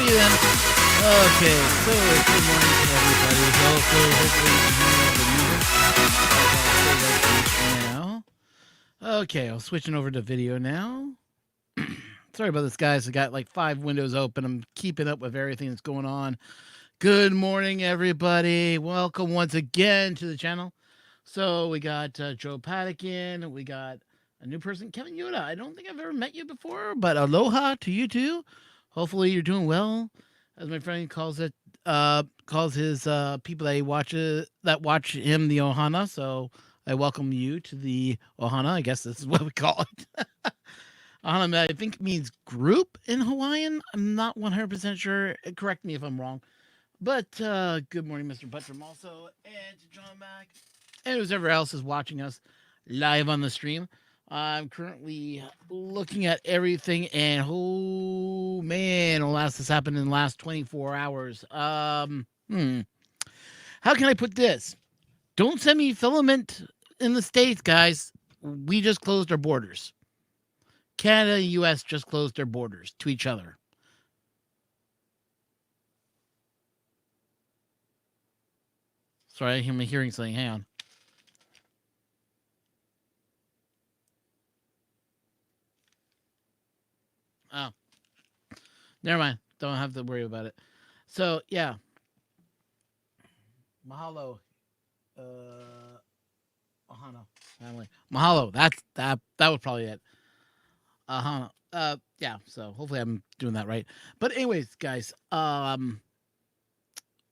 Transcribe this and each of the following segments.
Alrighty then. Okay, so good morning to everybody. Hopefully you can hear the music. Now. Okay, I'm switching over to video now. Sorry about this, guys. I got like 5 windows open. I'm keeping up with everything that's going on. Good morning, everybody. Welcome once again to the channel. So we got Joe Padikin. We got a new person, Kevin Yoda. I don't think I've ever met you before, but aloha to you too. Hopefully you're doing well, as my friend calls it. Calls his people that he watches that watch him the Ohana. So I welcome you to the Ohana. I guess this is what we call it. Ohana, I think means group in Hawaiian. I'm not 100% sure. Correct me if I'm wrong. But good morning, Mr. Buttram, also, and to John Mack, and whoever else is watching us live on the stream. I'm currently looking at everything, and oh man, alas, this happened in the last 24 hours. How can I put this? Don't send me filament in the States, guys. We just closed our borders. Canada and U.S. just closed their borders to each other. Sorry, I'm hearing something. Hang on. Oh. Never mind. Don't have to worry about it. So, yeah. Mahalo. Ohana family. Mahalo. That was probably it. Ohana. Yeah, so hopefully I'm doing that right. But anyways, guys, welcome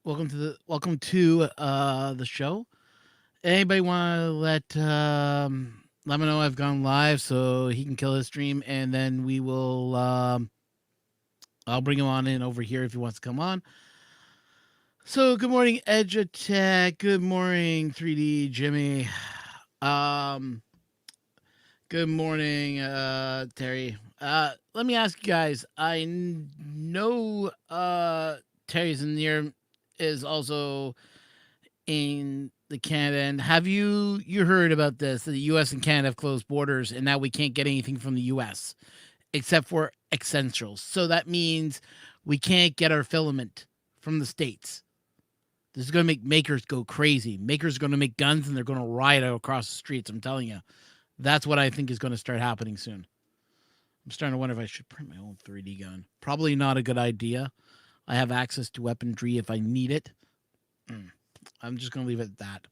to the show. Anybody want to let me know I've gone live so he can kill his stream, and then we will I'll bring him on in over here if he wants to come on. So good morning, Edge Attack. Good morning, 3D Jimmy. Good morning, Terry. Let me ask you guys. I know Terry's in here is also in the Canada. And have you heard about this? The U.S. and Canada have closed borders, and now we can't get anything from the U.S. except for essentials. So that means we can't get our filament from the States. This is going to make makers go crazy. Makers are going to make guns, and they're going to riot out across the streets. I'm telling you. That's what I think is going to start happening soon. I'm starting to wonder if I should print my own 3D gun. Probably not a good idea. I have access to weaponry if I need it. I'm just going to leave it at that.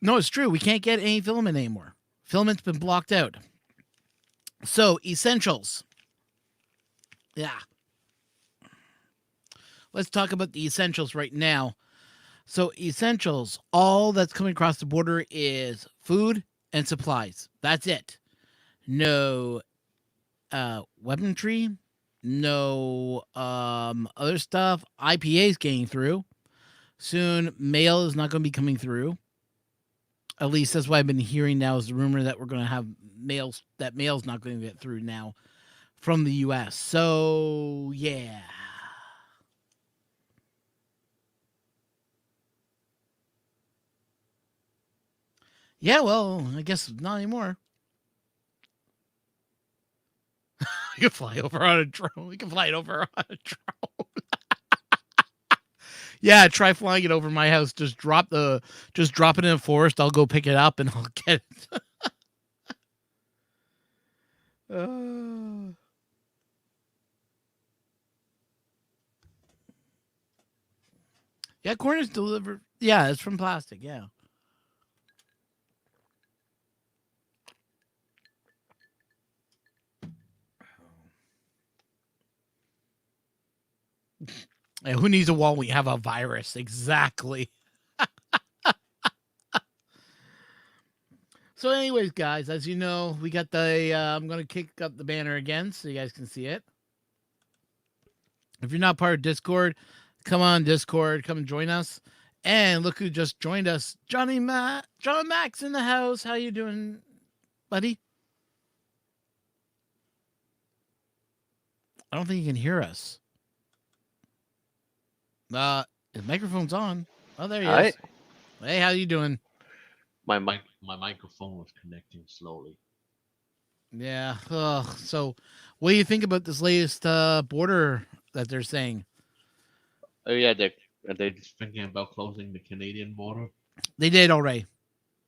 No, it's true. We can't get any filament anymore. Filament's been blocked out. So, essentials. Yeah. Let's talk about the essentials right now. So, essentials, all that's coming across the border is food and supplies. That's it. No weaponry, no other stuff. IPA is getting through. Soon, mail is not going to be coming through. At least that's what I've been hearing now is the rumor that we're going to have mail's not going to get through now from the U.S. So, yeah. Yeah, well, I guess not anymore. You can fly over on a drone. You can fly it over on a drone. Yeah, try flying it over my house. Just drop it in a forest. I'll go pick it up and I'll get it. Yeah, corn is delivered. Yeah, it's from plastic. Yeah. Yeah, who needs a wall when you have a virus? Exactly. So, anyways, guys, as you know, we got the. I'm going to kick up the banner again so you guys can see it. If you're not part of Discord, come on Discord, come and join us. And look who just joined us, John Max in the house. How you doing, buddy? I don't think you can hear us. His microphone's on. Oh, there he is. Hey, how you doing? My mic my microphone was connecting slowly. Yeah. So, what do you think about this latest border that they're saying? Oh yeah, they just thinking about closing the Canadian border. They did already.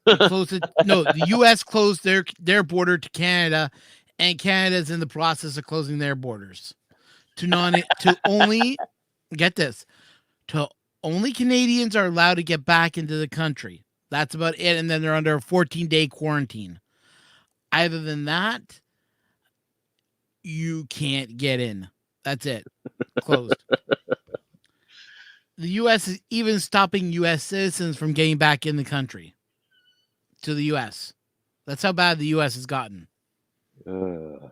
They closed it. No, the U.S. closed their border to Canada, and Canada's in the process of closing their borders to only get this to only Canadians are allowed to get back into the country. That's about it, and then they're under a 14-day quarantine. Other than that, you can't get in. That's it. Closed. The U.S. is even stopping U.S. citizens from getting back in the country to the U.S. That's how bad the U.S. has gotten. Uh,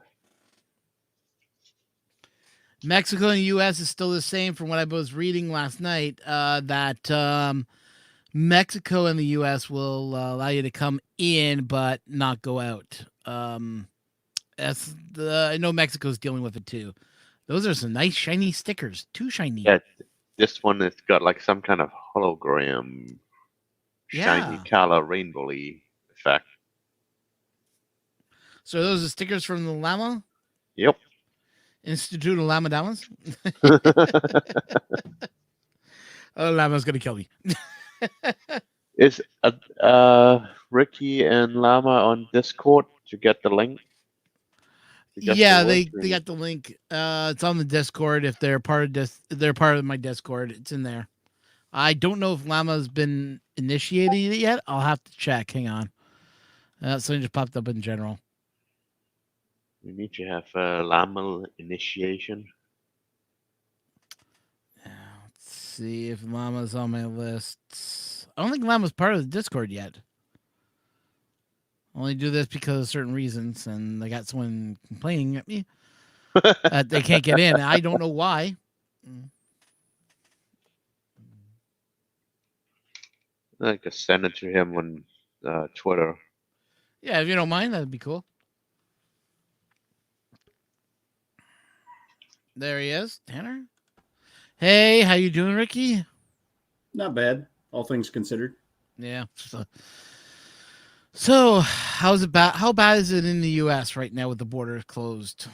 Mexico and the U.S. is still the same from what I was reading last night, that Mexico and the U.S. will allow you to come in but not go out. I know Mexico's dealing with it too. Those are some nice shiny stickers. Too shiny. yeah, this one has got like some kind of hologram, shiny Yeah. color, rainbowy effect. So those are stickers from the Llama Yep. Institute of Llama Damas. Oh, Llama's gonna kill me. Is Ricky and Llama on Discord to get the link? To get the Yeah, link? they got the link. It's on the Discord. If they're part of they're part of my Discord. It's in there. I don't know if Llama's been initiated yet. I'll have to check. Hang on. Something just popped up in general. We need to have a Llama initiation. Let's see if Llama's on my list. I don't think Llama's part of the Discord yet. I only do this because of certain reasons, and I got someone complaining at me that they can't get in. I don't know why. I can send it to him on Twitter. Yeah, if you don't mind, that'd be cool. There he is, Tanner. Hey, how you doing, Ricky? Not bad, all things considered. Yeah. So how's it bad? How bad is it in the U.S. right now with the border closed?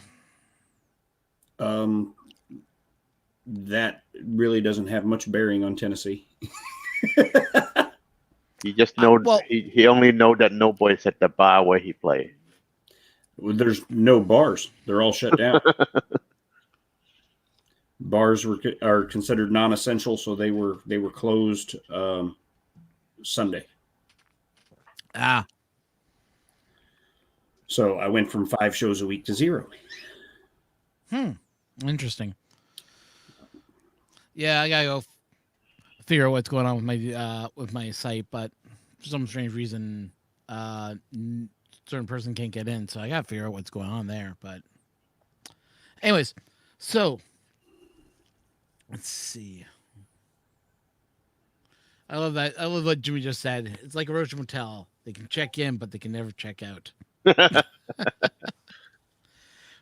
That really doesn't have much bearing on Tennessee. He just know well- he only know that no boys at the bar where he play. There's no bars; they're all shut down. Bars are considered non-essential, so they were closed Sunday. Ah, So I went from 5 shows a week to 0. interesting. Yeah, I gotta go figure out what's going on with my site, but for some strange reason, certain person can't get in, so I gotta figure out what's going on there. But, anyways, so let's see. I love that. I love what Jimmy just said. It's like a Roach Motel. They can check in, but they can never check out.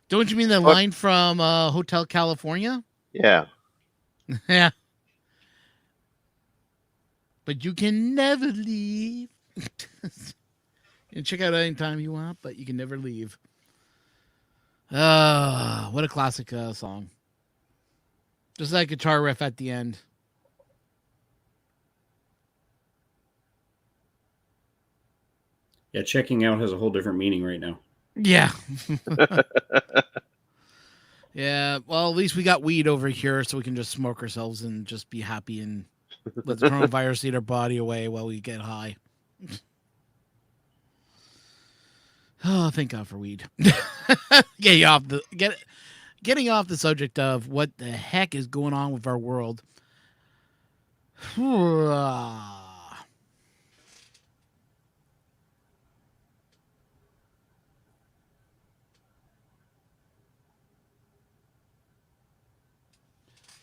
Don't you mean the line from Hotel California? Yeah. Yeah. But you can never leave. You can check out anytime you want, but you can never leave. What a classic song. Just that guitar riff at the end. Yeah, checking out has a whole different meaning right now. Yeah. Yeah, well, at least we got weed over here, so we can just smoke ourselves and just be happy and let the coronavirus eat our body away while we get high. Oh, thank God for weed. Getting off the subject of what the heck is going on with our world.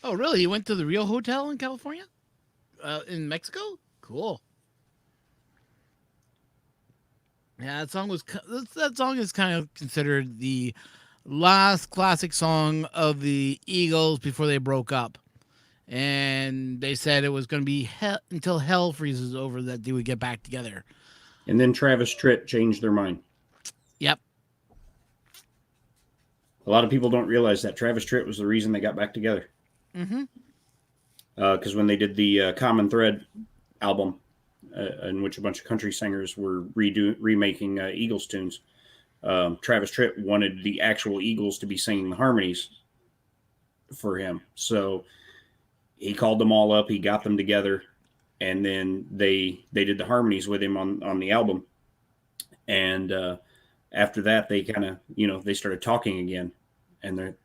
Oh, really? You went to the real hotel in California? In Mexico? Cool. Yeah, that song is kind of considered the last classic song of the Eagles before they broke up. And they said it was going to be until hell freezes over that they would get back together. And then Travis Tritt changed their mind. Yep. A lot of people don't realize that Travis Tritt was the reason they got back together. Mm-hmm. Because when they did the Common Thread album, in which a bunch of country singers were remaking Eagles tunes, Travis Tritt wanted the actual Eagles to be singing the harmonies for him. So he called them all up, he got them together, and then they did the harmonies with him on the album. And after that, they kind of, they started talking again. And they're,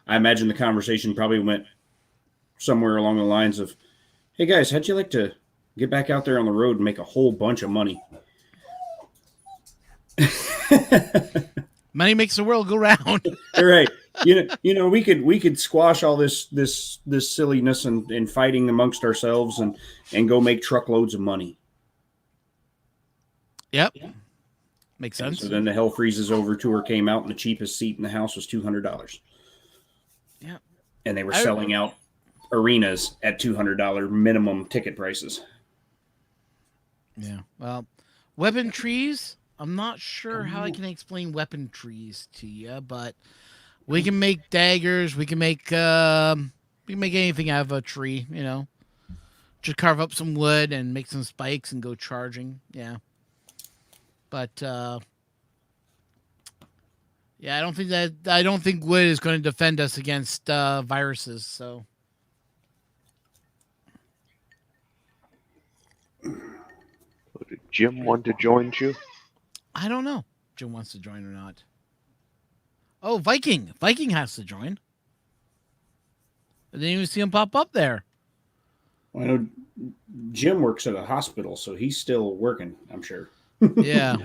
I imagine the conversation probably went somewhere along the lines of, hey guys, how'd you like to get back out there on the road and make a whole bunch of money? Money makes the world go round. Right. We could squash all this silliness and fighting amongst ourselves and go make truckloads of money. Yep. Makes sense. So then the Hell Freezes Over tour came out, and the cheapest seat in the house was $200. Yeah. And they were selling out arenas at $200 minimum ticket prices. Yeah. Well, weapon trees. I'm not sure how I can explain weapon trees to you, but we can make daggers. We can make anything out of a tree. Just carve up some wood and make some spikes and go charging. Yeah. But yeah, I don't think wood is going to defend us against viruses. So. Did Jim want to join you? I don't know if Jim wants to join or not. Oh, Viking. Viking has to join. I didn't even see him pop up there. Well, I know Jim works at a hospital, so he's still working, I'm sure. Yeah.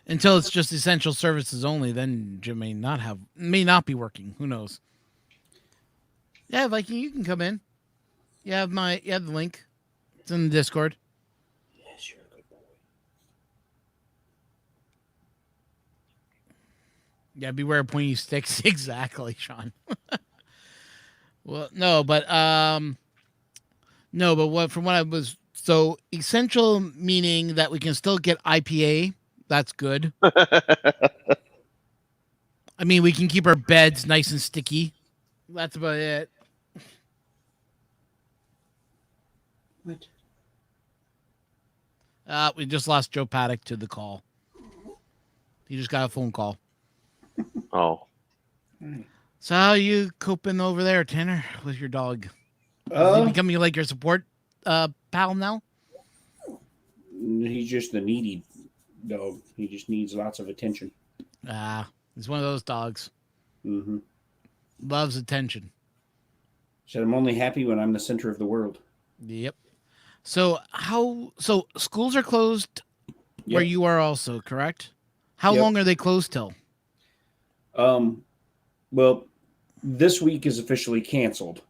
Until it's just essential services only, then Jim may not be working. Who knows? Yeah, Viking, you can come in. You have the link. It's in the Discord. Yes, you're a good boy. Yeah, beware of pointy sticks. Exactly, Sean. Well, no, but from what I was, so essential meaning that we can still get IPA. That's good. I mean, we can keep our beds nice and sticky. That's about it. What? We just lost Joe Paddock to the call. He just got a phone call. Oh. So how are you coping over there, Tanner, with your dog? Is he becoming like your support pal now? He's just the needy dog. He just needs lots of attention. He's one of those dogs. Mm-hmm. Loves attention. Said I'm only happy when I'm the center of the world. Yep. So schools are closed where you are also, correct? How long are they closed till? Well, this week is officially canceled.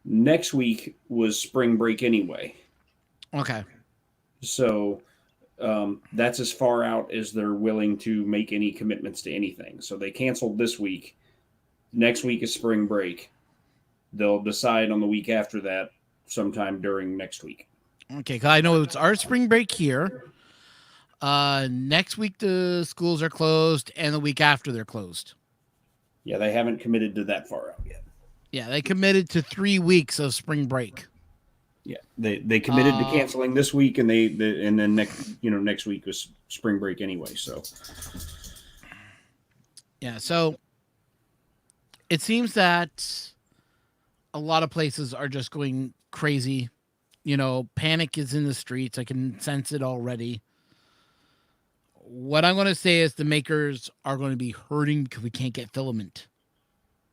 Next week was spring break anyway. Okay. So that's as far out as they're willing to make any commitments to anything. So they canceled this week. Next week is spring break. They'll decide on the week after that sometime during next week. Okay, because I know it's our spring break here. Next week the schools are closed, and the week after they're closed. Yeah, they haven't committed to that far out yet. Yeah, they committed to 3 weeks of spring break. Yeah, they committed to canceling this week, and and then next week was spring break anyway. So yeah, so it seems that a lot of places are just going crazy. Panic is in the streets. I can sense it already. What I'm going to say is the makers are going to be hurting because we can't get filament.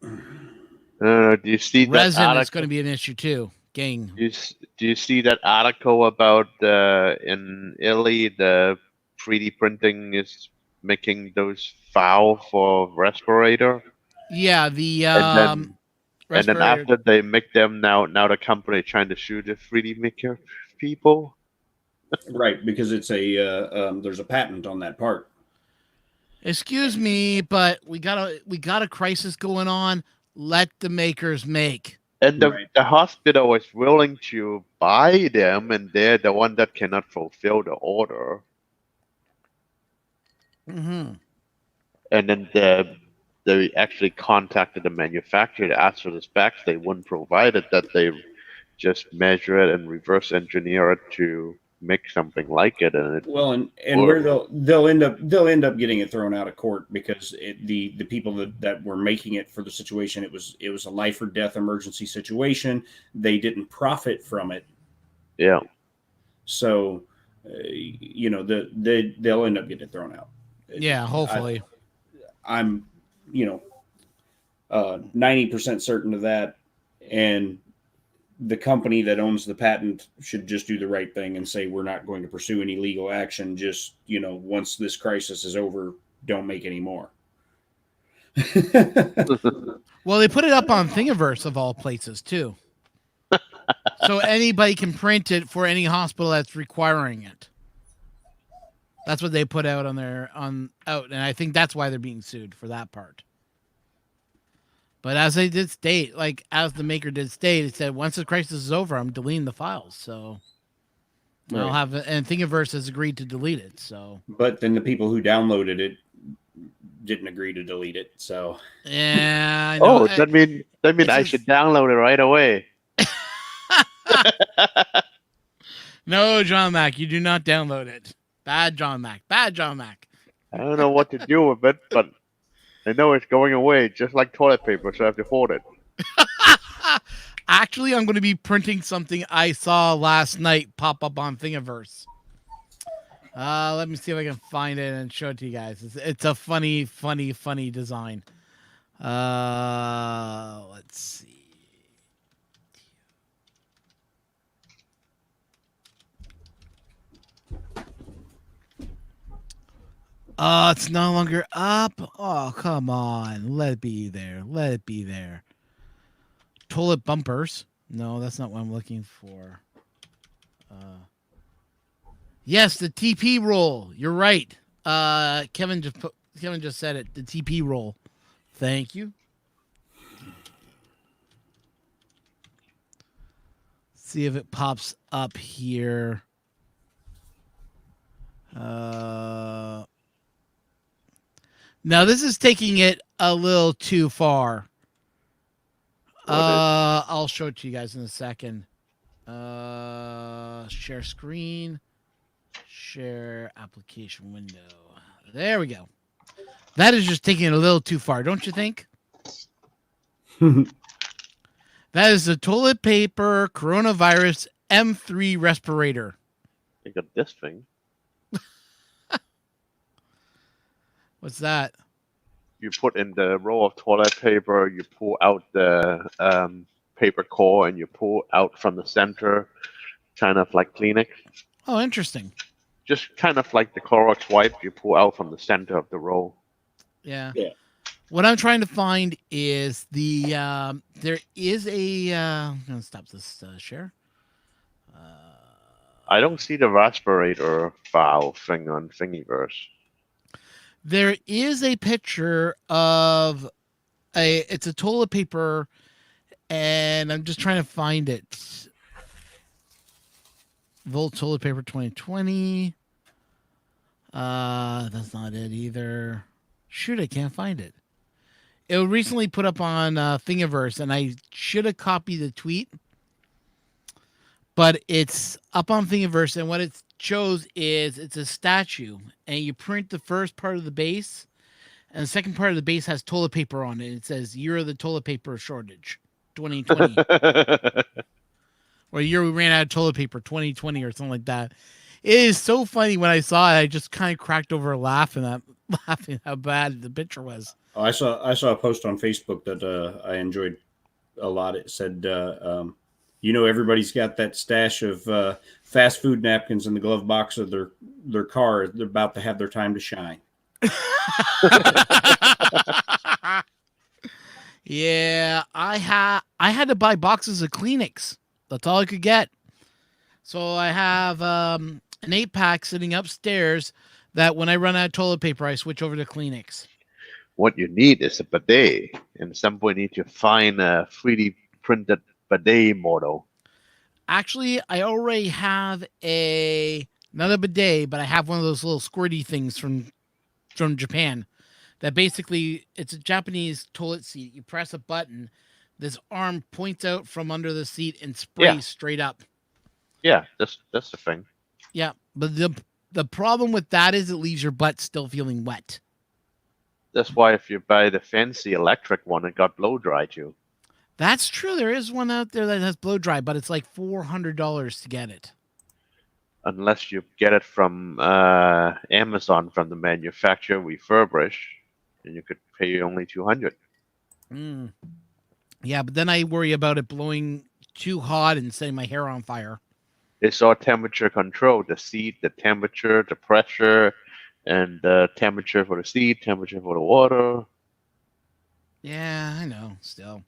Do you see resin that article? is going to be an issue too, gang. Do you see that article about in Italy the 3D printing is making those valve for respirator? Yeah, the and then after they make them, now the company trying to sue the 3D maker people. right, because it's there's a patent on that part. Excuse me, but we got a crisis going on. Let the makers make. And the, Right. the hospital is willing to buy them, and they're the one that cannot fulfill the order. Mm-hmm. And then they actually contacted the manufacturer to ask for the specs. They wouldn't provide it. That they just measure it and reverse engineer it to make something like it, and it Well, and where worked. they'll end up getting it thrown out of court because the people that were making it for the situation, it was a life or death emergency situation. They didn't profit from it, Yeah. so they'll end up getting it thrown out. Yeah, hopefully. I'm 90% certain of that, and the company that owns the patent should just do the right thing and say, we're not going to pursue any legal action. Just, once this crisis is over, don't make any more. Well, they put it up on Thingiverse of all places too. So anybody can print it for any hospital that's requiring it. That's what they put out and I think that's why they're being sued for that part. But as they did state, as the maker did state, it said once the crisis is over, I'm deleting the files. So I'll have and Thingiverse has agreed to delete it. So, but then the people who downloaded it didn't agree to delete it. So yeah, I know. That mean I should download it right away. No, John Mac, you do not download it. Bad John Mac. Bad John Mac. I don't know what to do with it, but I know it's going away, just like toilet paper, so I have to hold it. Actually, I'm going to be printing something I saw last night pop up on Thingiverse. Let me see if I can find it and show it to you guys. It's a funny design. Let's see. Oh, it's no longer up. Oh, come on. Let it be there. Let it be there. Toilet bumpers. No, that's not what I'm looking for. Yes, the TP roll. You're right. Kevin just said it. The TP roll. Thank you. See if it pops up here. Now this is taking it a little too far. I'll show it to you guys in a second. Share screen. Share application window. There we go. That is just taking it a little too far, don't you think? That is the toilet paper coronavirus M3 respirator. I got this thing. What's that? You put in the roll of toilet paper, you pull out the paper core, and you pull out from the center, kind of like Kleenex. Oh, interesting. Just kind of like the Clorox wipe, you pull out from the center of the roll. Yeah. What I'm trying to find is there is a. I'm gonna stop this share. I don't see the respirator file thing on Thingiverse. There is a picture of it's a toilet paper, and I'm just trying to find it. Volt toilet paper 2020. That's not it either. Shoot, I can't find it. It was recently put up on Thingiverse, and I should have copied the tweet. But it's up on Thingiverse, and what it shows is it's a statue, and you print the first part of the base, and the second part of the base has toilet paper on it. It says "Year of the Toilet Paper Shortage, 2020," or "Year we ran out of toilet paper, 2020," or something like that. It is so funny. When I saw it, I just kind of cracked over laughing how bad the picture was. Oh, I saw a post on Facebook that I enjoyed a lot. It said, everybody's got that stash of fast food napkins in the glove box of their car. They're about to have their time to shine. Yeah, I had to buy boxes of Kleenex. That's all I could get. So I have an 8-pack sitting upstairs that when I run out of toilet paper, I switch over to Kleenex. What you need is a bidet, and at some point you need to find a 3D printed bidet model. Actually, I already have not a bidet, but I have one of those little squirty things from Japan. That basically, it's a Japanese toilet seat. You press a button, this arm points out from under the seat and sprays Yeah. straight up. Yeah, that's the thing. Yeah, but the problem with that is it leaves your butt still feeling wet. That's why if you buy the fancy electric one, it got blow dry too. That's true. There is one out there that has blow dry, but it's like $400 to get it. Unless you get it from Amazon from the manufacturer refurbished, and you could pay only $200. Mm. Yeah, but then I worry about it blowing too hot and setting my hair on fire. It's all temperature control. The seat, the temperature, the pressure, and the temperature for the seat, temperature for the water. Yeah, I know. Still,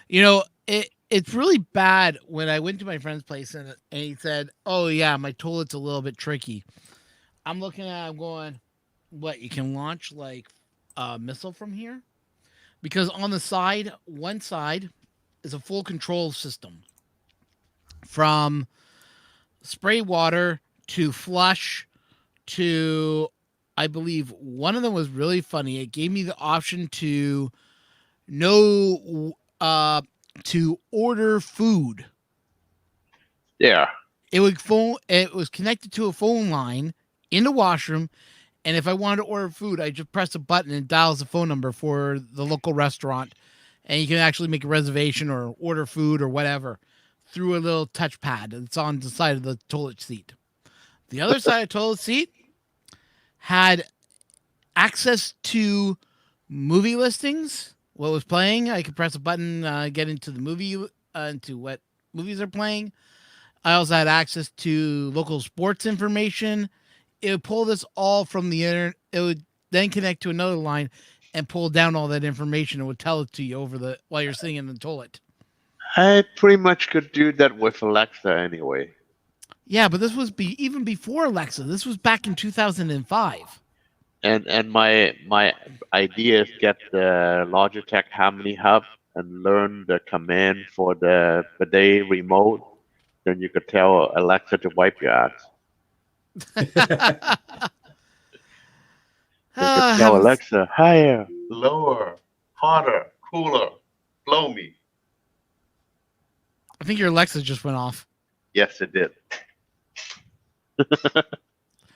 it's really bad when I went to my friend's place and he said, "Oh yeah, my toilet's a little bit tricky." I'm looking at it, I'm going, "What? You can launch like a missile from here?" Because on the side, one side is a full control system from spray water to flush to, I believe one of them was really funny. It gave me the option to to order food. Yeah. It was connected to a phone line in the washroom, and if I wanted to order food, I just press a button and it dials the phone number for the local restaurant, and you can actually make a reservation or order food or whatever through a little touchpad that's on the side of the toilet seat. The other side of the toilet seat had access to movie listings. What was playing, I could press a button, get into the movie, into what movies are playing. I also had access to local sports information. It would pull this all from the internet. It would then connect to another line and pull down all that information. It would tell it to you while you're sitting in the toilet. I pretty much could do that with Alexa anyway. Yeah, but this was even before Alexa. This was back in 2005. And my idea is get the Logitech Harmony Hub and learn the command for the bidet remote. Then you could tell Alexa to wipe your ass. You could tell Alexa, higher, lower, hotter, cooler, blow me. I think your Alexa just went off. Yes, it did.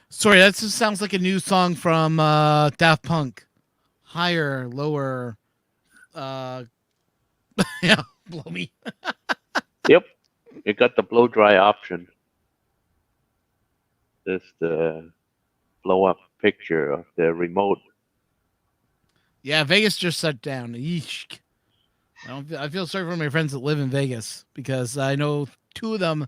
Sorry, that just sounds like a new song from Daft Punk. Higher, lower, yeah, blow me. Yep, you got the blow dry option. There's the blow up picture of the remote. Yeah, Vegas just shut down. Yeesh. I feel sorry for my friends that live in Vegas because I know two of them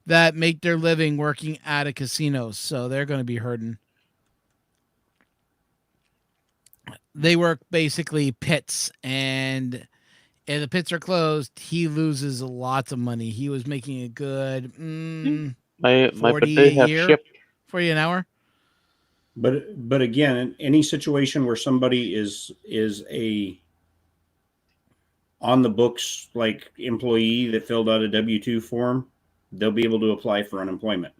that make their living working at a casino, so they're going to be hurting. They work basically pits, and if the pits are closed, he loses lots of money. He was making a good My 40 bidet a have year, shipped. 40 an hour. But again, in any situation where somebody is a on the books like employee that filled out a W-2 form, they'll be able to apply for unemployment.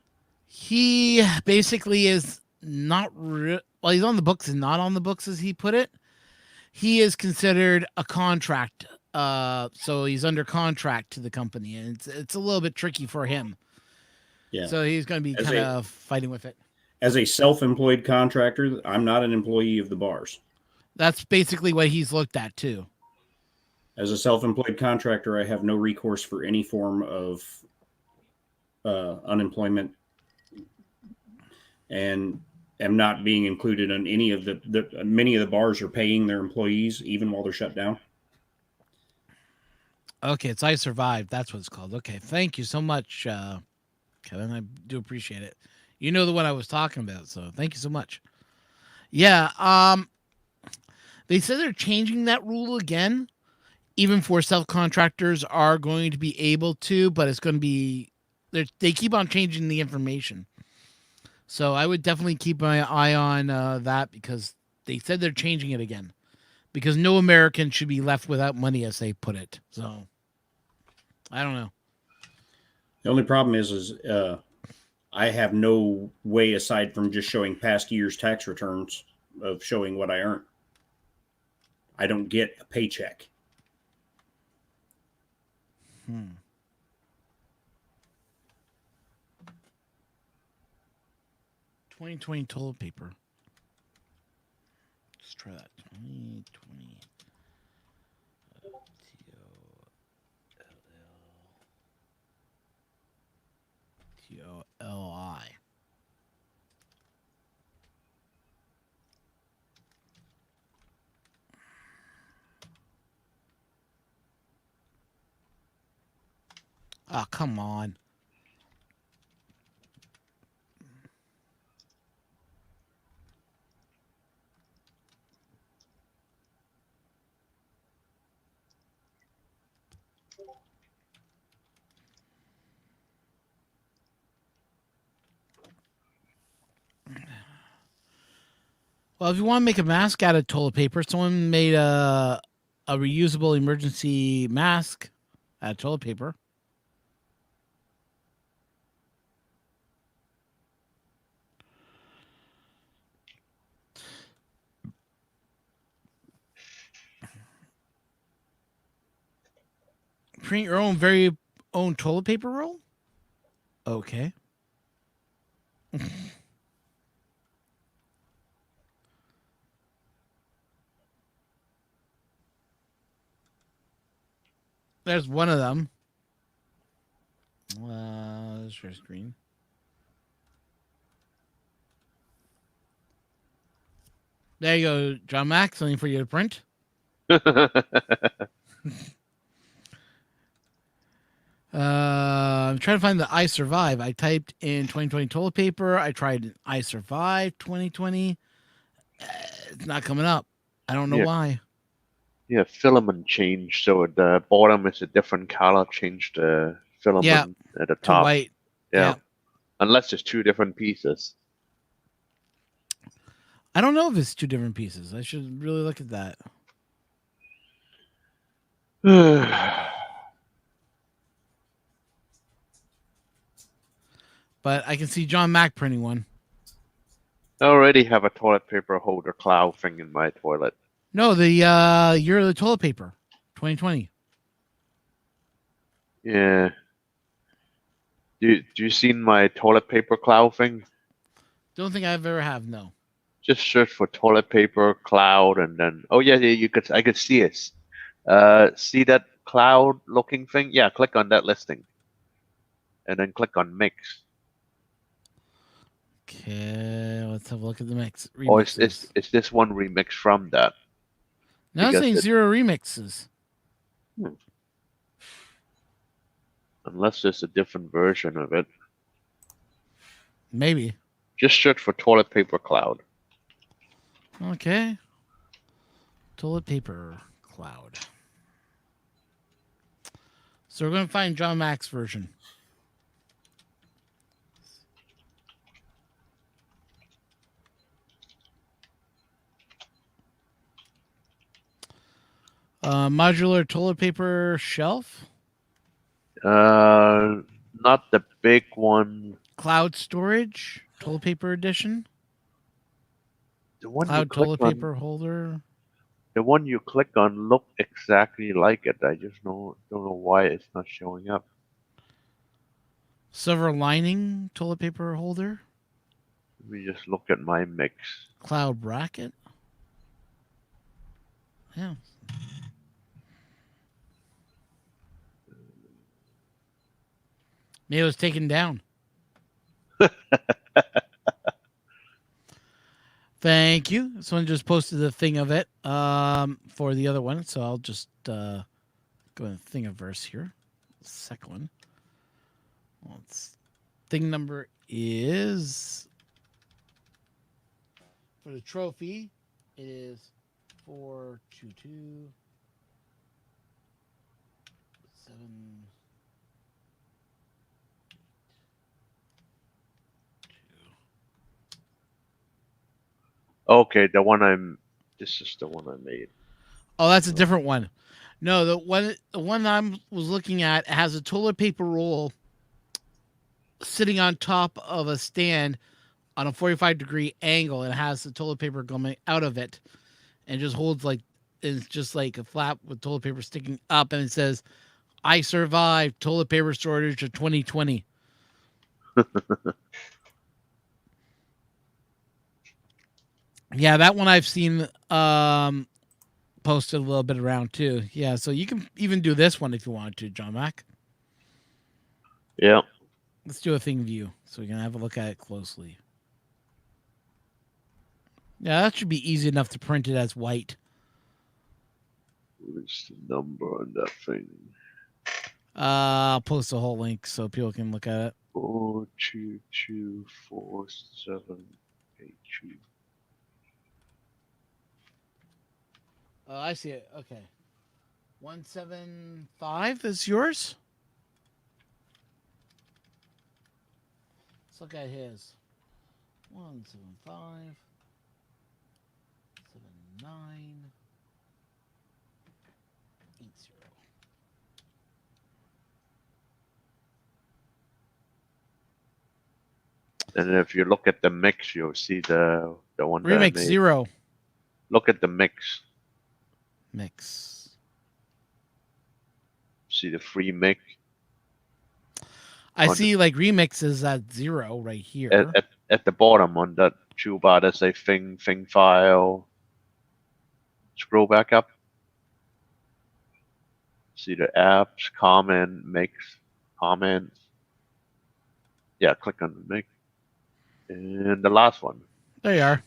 He basically is not well, he's on the books and not on the books, as he put it. He is considered a contract, so he's under contract to the company, and it's a little bit tricky for him. Yeah. So he's going to be kind of fighting with it. As a self-employed contractor, I'm not an employee of the bars. That's basically what he's looked at too. As a self-employed contractor, I have no recourse for any form of unemployment, and am not being included on any of many of the bars are paying their employees even while they're shut down. Okay, it's I Survived. That's what it's called. Okay, thank you so much, Kevin. I do appreciate it. You know the one I was talking about, so thank you so much. Yeah, they said they're changing that rule again. Even for self-contractors are going to be able to, but it's going to be they keep on changing the information. So I would definitely keep my eye on that, because they said they're changing it again. Because no American should be left without money, as they put it. So I don't know. The only problem is I have no way aside from just showing past year's tax returns of showing what I earned. I don't get a paycheck. 2020 toilet paper. Let's try that. 2020. TOLI. Oh, come on. Well, if you want to make a mask out of toilet paper, someone made a reusable emergency mask out of toilet paper. Print your own very own toilet paper roll? Okay. There's one of them. Share screen. There you go, John Max. Something for you to print. I'm trying to find the I Survive. I typed in 2020 toilet paper. I tried I Survive 2020. It's not coming up. I don't know why. Yeah, filament changed, so the bottom is a different color. Change the filament at the To top. white. Yeah. Unless it's two different pieces. I don't know if it's two different pieces. I should really look at that. But I can see John Mack printing one. I already have a toilet paper holder cloud thing in my toilet. No, the year of the toilet paper, 2020. Yeah. Do you seen my toilet paper cloud thing? Don't think I've ever have. No. Just search for toilet paper cloud, and then I could see it. See that cloud looking thing? Yeah, click on that listing, and then click on mix. Okay, let's have a look at the mix. Or is this one remix from that? Now it's saying 0 remixes. Unless there's a different version of it. Maybe. Just search for toilet paper cloud. Okay. Toilet paper cloud. So we're going to find John Mack's version. Modular toilet paper shelf. Not the big one. Cloud storage toilet paper edition. The one Cloud toilet paper holder. The one you click on look exactly like it. I just don't know why it's not showing up. Silver lining toilet paper holder. Let me just look at my mix. Cloud bracket. Yeah. Maybe it was taken down. Thank you. Someone just posted a thing of it for the other one, so I'll just go in Thingiverse here. Second one. Thing number is for the trophy. It is 422 7. Okay, this is the one I made. Oh, that's a different one. No, the one I was looking at has a toilet paper roll sitting on top of a stand on a 45-degree angle, and has the toilet paper coming out of it, and just holds like it's just like a flap with toilet paper sticking up, and it says, "I survived toilet paper shortage of 2020." Yeah, that one I've seen posted a little bit around too. Yeah, so you can even do this one if you want to, John Mac. Yeah. Let's do a thing view so we can have a look at it closely. Yeah, that should be easy enough to print it as white. What's the number on that thing? I'll post a whole link so people can look at it. 4224782. Oh, I see it. Okay. 175 is yours? Let's look at his. 175 79 80. And if you look at the mix, you'll see the one that I Remix made. 0. Look at the mix. Mix. See the free mix. I On see like remixes at 0 right here. At the bottom on that toolbar, there's a thing file. Scroll back up. See the apps, comment, mix, comments. Yeah, click on the mix. And the last one. There you are.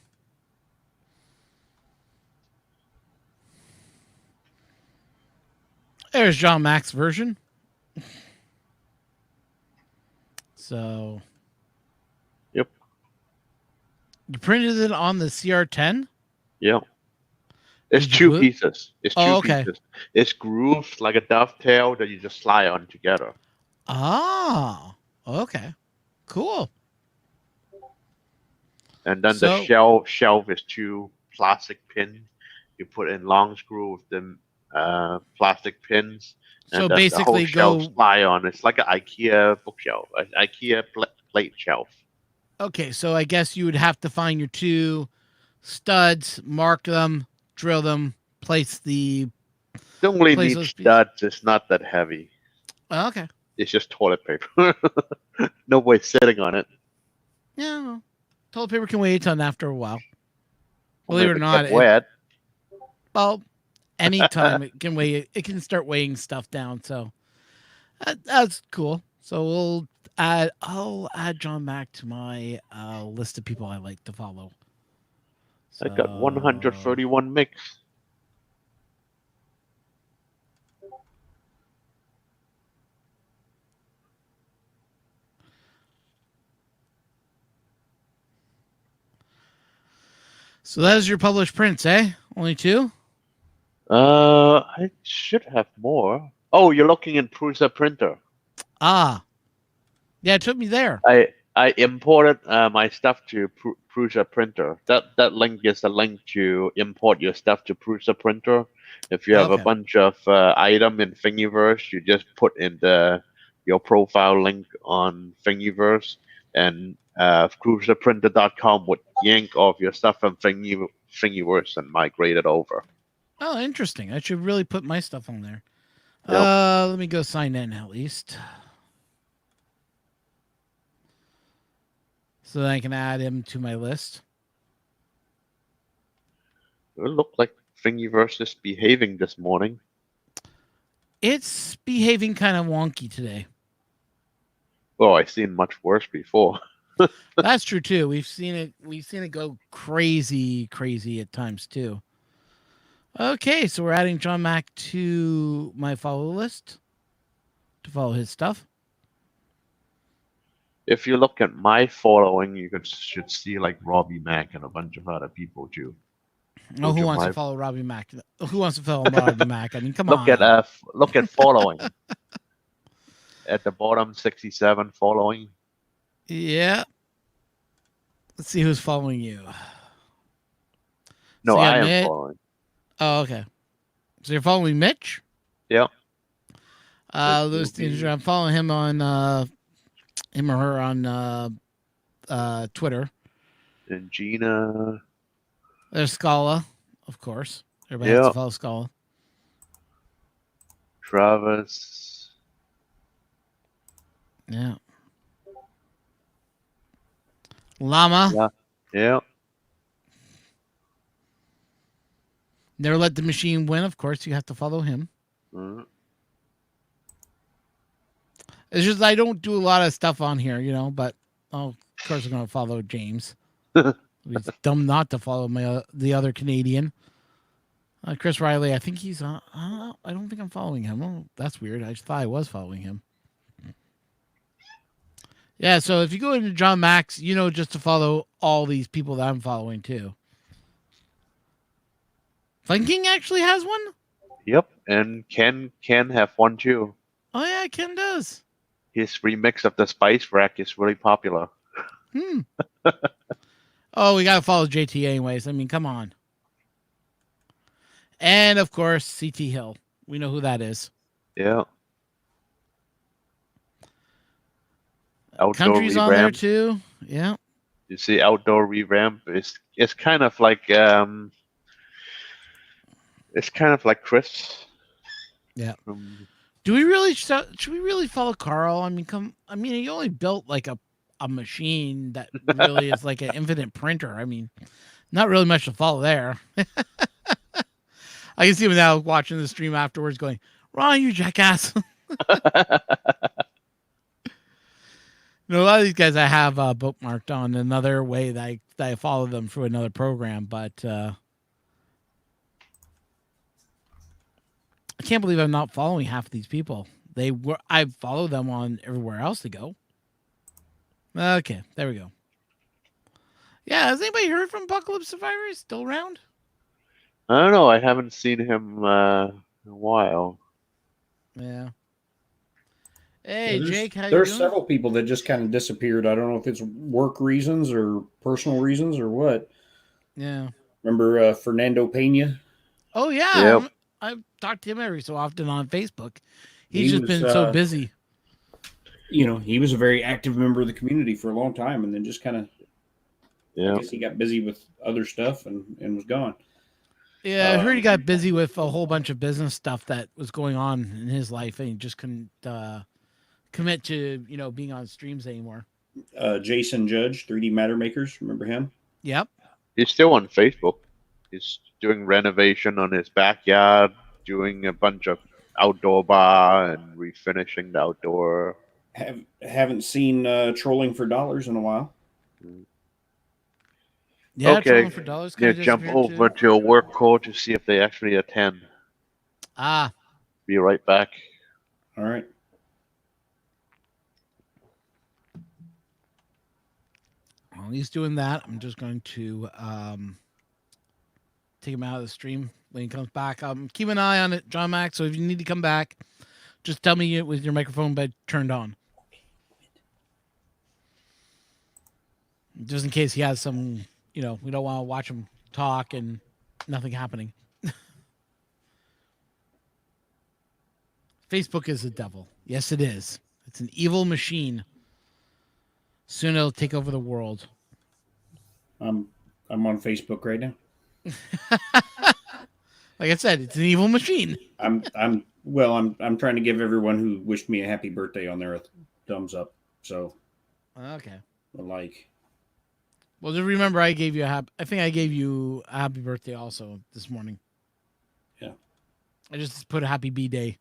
There's John Mac's version. So. Yep. You printed it on the CR10? Yeah. It's Did you two pieces. It's two okay. pieces. It's grooved like a dovetail that you just slide on together. Ah, okay. Cool. And then So- the shelf is two plastic pins. You put in long screw with the plastic pins. And So then basically the whole go. shelf slide on. It's like an IKEA bookshelf, an IKEA plate shelf. Okay, so I guess you would have to find your two studs, mark them, drill them, place the. Don't really Place need those pieces. studs. It's not that heavy. Oh, okay. It's just toilet paper. Nobody's sitting on it. Yeah. Toilet paper can wait on after a while. Believe it or If not, gets wet. well, anytime it can weigh, it can start weighing stuff down. So that's cool. So I'll add John Mac to my list of people I like to follow. I got So- 131 mix. So that is your published prints, eh? Only 2? I should have more. Oh, you're looking in Prusa printer. Ah. Yeah, it took me there. I imported my stuff to Prusa printer. That link is the link to import your stuff to Prusa printer. If you have a Okay. bunch of item in Thingiverse, you just put in your profile link on Thingiverse, and PrusaPrinter.com would yank off your stuff from Thingiverse and migrate it over. Oh, interesting. I should really put my stuff on there. Yep. Let me go sign in at least. So that I can add him to my list. It looked like Thingiverse is behaving this morning. It's behaving kind of wonky today. Oh, I've seen much worse before. That's true too. We've seen it go crazy at times too. Okay, so we're adding John Mac to my follow list to follow his stuff. If you look at my following, you should see like Robbie Mack and a bunch of other people too. Oh, Look who at wants my- to follow Robbie Mack? Who wants to follow Robbie Mack? I mean, come Look on. at following. At the bottom, 67 following. Yeah. Let's see who's following you. No, So you got I am Mitch. following. Oh, okay. So you're following Mitch? Yeah. Lewis Danger. I'm following him on him or her on Twitter. And Gina. There's Scala, of course. Everybody has Yeah. to follow Scala. Travis. Yeah. Llama. Yeah. Yeah. Never let the machine win. Of course, you have to follow him. Mhm. It's just I don't do a lot of stuff on here, but of course I'm going to follow James. It's dumb not to follow the other Canadian. Chris Riley, I think he's on. I don't think I'm following him. Oh, that's weird. I just thought I was following him. Yeah, so if you go into John Max, just to follow all these people that I'm following too. Fun King actually has one? Yep. And Ken have one too. Oh, yeah, Ken does. His remix of the Spice Rack is really popular. Oh, we got to follow JT anyways. I mean, come on. And, of course, CT Hill. We know who that is. Yeah. Outdoor Country's revamp. on there, too. Yeah. You see, outdoor revamp is it's kind of like Chris. Yeah. Do we really should we really follow Carl? I mean, he only built like a machine that really is like an infinite printer. I mean, not really much to follow there. I can see him now watching the stream afterwards, going, "Ron, you jackass." A lot of these guys I have bookmarked on another way that I follow them through another program, but I can't believe I'm not following half of these people. I follow them on everywhere else to go. Okay, there we go. Yeah, has anybody heard from Apocalypse Survivor? Is still around? I don't know. I haven't seen him in a while. Yeah. Hey, There's, Jake, how you there's doing? several people that just kind of disappeared. I don't know if it's work reasons or personal reasons or what. Yeah. Remember Fernando Pena? Oh, yeah. Yep. I've talked to him every so often on Facebook. He He's just was, been so busy. He was a very active member of the community for a long time, and then just kind of, I guess he got busy with other stuff and was gone. Yeah, I heard he got busy with a whole bunch of business stuff that was going on in his life, and he just couldn't commit to being on streams anymore. Jason Judge, 3D Matter Makers, remember him? Yep. He's still on Facebook. He's doing renovation on his backyard, doing a bunch of outdoor bar and refinishing the outdoor. Haven't seen Trolling for Dollars in a while. Yeah, Okay. Trolling for Dollars. Yeah, jump over to a work call to see if they actually attend. Be right back. All right. While he's doing that, I'm just going to take him out of the stream when he comes back. Keep an eye on it, John Max. So if you need to come back, just tell me with your microphone turned on. Just in case he has some, we don't want to watch him talk and nothing happening. Facebook is the devil. Yes, it is. It's an evil machine. Soon it'll take over the world. I'm on Facebook right now. Like I said, it's an evil machine. I'm trying to give everyone who wished me a happy birthday on there a thumbs up. So okay. Well, just remember, I gave you I think I gave you a happy birthday also this morning. Yeah. I just put a happy B-Day.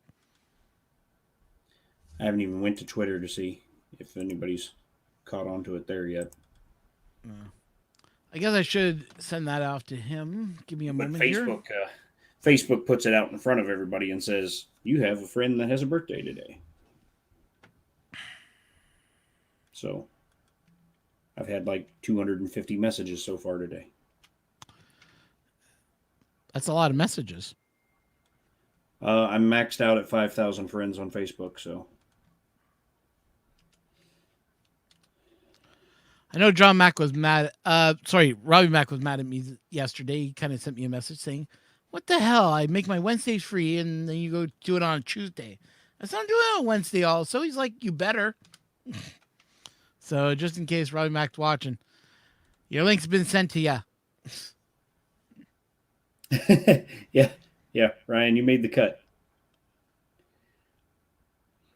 I haven't even went to Twitter to see if anybody's caught on to it there yet. I guess I should send that off to him. Give me a moment here. Facebook puts it out in front of everybody and says, "You have a friend that has a birthday today." So I've had like 250 messages so far today. That's a lot of messages. I'm maxed out at 5,000 friends on Facebook, so. I know John Mack was mad. Robbie Mack was mad at me yesterday. He kind of sent me a message saying, What the hell? I make my Wednesdays free, and then you go do it on a Tuesday. I said, I'm doing it on Wednesday also. He's like, you better. So just in case Robbie Mac's watching, your link's been sent to you. yeah, Ryan, you made the cut.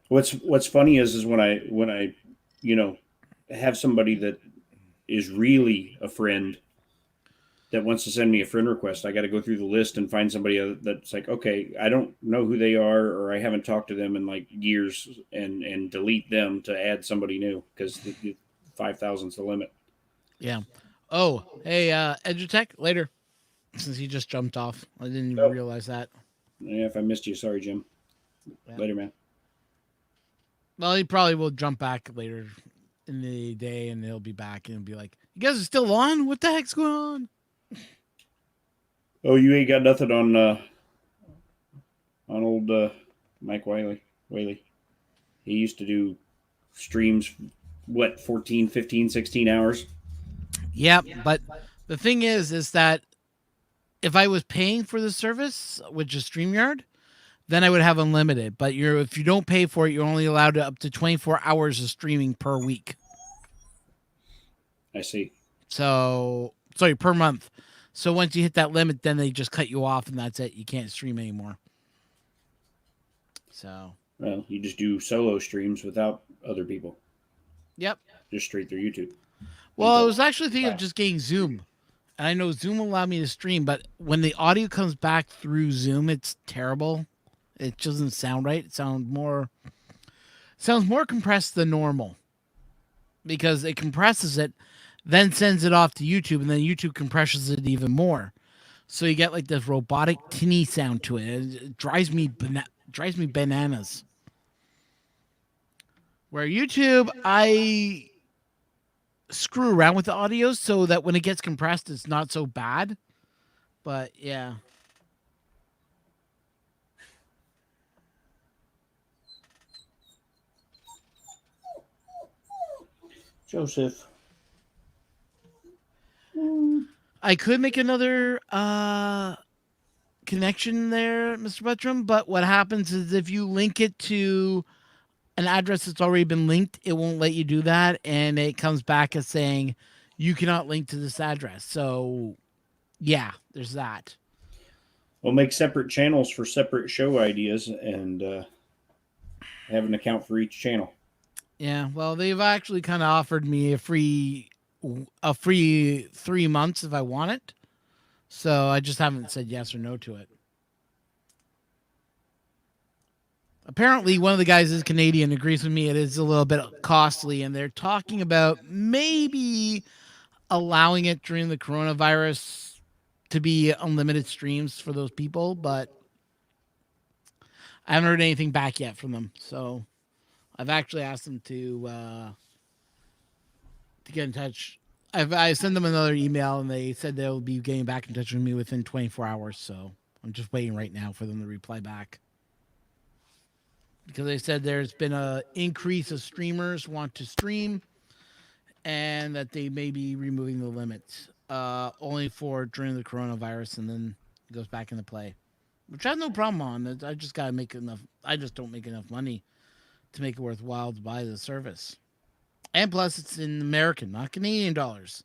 What's funny is when I have somebody that is really a friend that wants to send me a friend request, I got to go through the list and find somebody that's like, okay, I don't know who they are, or I haven't talked to them in like years, and delete them to add somebody new, because the 5,000 is the limit. Yeah. Oh, hey, Edutech, later. Since he just jumped off, I didn't even realize that. Yeah, if I missed you, sorry, Jim. Yeah. Later, man. Well, he probably will jump back later in the day, and he'll be back and be like, "You guys are still on? What the heck's going on?" Oh, you ain't got nothing on old Mike Wiley. He used to do streams, 14, 15, 16 hours? Yep, but the thing is that if I was paying for the service, which is StreamYard, then I would have unlimited. But if you don't pay for it, you're only allowed up to 24 hours of streaming per week. I see. So, sorry, per month. So once you hit that limit, then they just cut you off, and that's it. You can't stream anymore. So. Well, you just do solo streams without other people. Yep. Just straight through YouTube. Well, I was actually thinking of just getting Zoom. And I know Zoom will allow me to stream, but when the audio comes back through Zoom, it's terrible. It doesn't sound right. It sounds more compressed than normal. Because it compresses it, then sends it off to YouTube, and then YouTube compresses it even more. So you get like this robotic tinny sound to it. It drives me bananas. Where YouTube, I screw around with the audio so that when it gets compressed, it's not so bad. But yeah. Joseph. I could make another connection there, Mr. Buttram, but what happens is if you link it to an address that's already been linked, it won't let you do that, and it comes back as saying you cannot link to this address. So, yeah, there's that. We'll make separate channels for separate show ideas and have an account for each channel. Yeah, well, they've actually kind of offered me a free 3 months if I want it. So I just haven't said yes or no to it. Apparently, one of the guys is Canadian, agrees with me. It is a little bit costly, and they're talking about maybe allowing it during the coronavirus to be unlimited streams for those people, but I haven't heard anything back yet from them. So I've actually asked them to get in touch. I sent them another email, and they said they'll be getting back in touch with me within 24 hours. So I'm just waiting right now for them to reply back. Because they said there's been an increase of streamers want to stream, and that they may be removing the limits only for during the coronavirus, and then it goes back into play, which I have no problem on. I just gotta make enough. I just don't make enough money to make it worthwhile to buy the service, and plus it's in American, not Canadian dollars.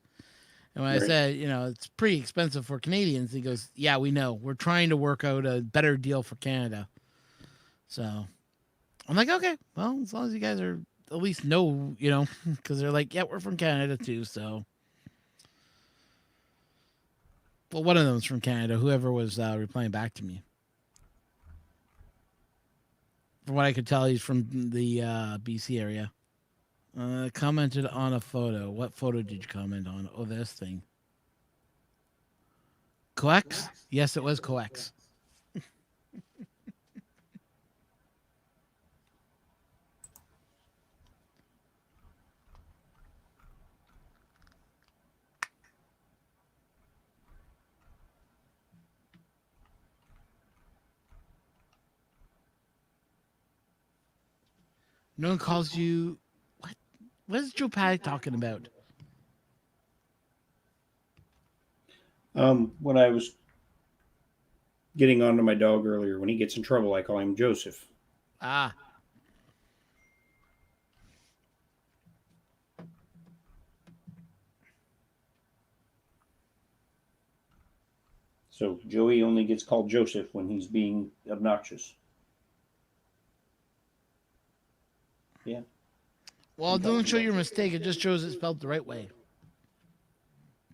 And when I said, it's pretty expensive for Canadians, he goes, "Yeah, we know. We're trying to work out a better deal for Canada." So I'm like, okay, well, as long as you guys are at least know, because they're like, yeah, we're from Canada too. So, well, one of them's from Canada. Whoever was replying back to me, from what I could tell, he's from the BC area. Commented on a photo. What photo did you comment on? Oh, this thing. Coex? Yes, it was Coex. No one calls you. What? What is Joe Paddock talking about? When I was getting onto my dog earlier. When he gets in trouble, I call him Joseph. Ah. So Joey only gets called Joseph when he's being obnoxious. Yeah. Well, it doesn't show your mistake. It just shows it spelled the right way.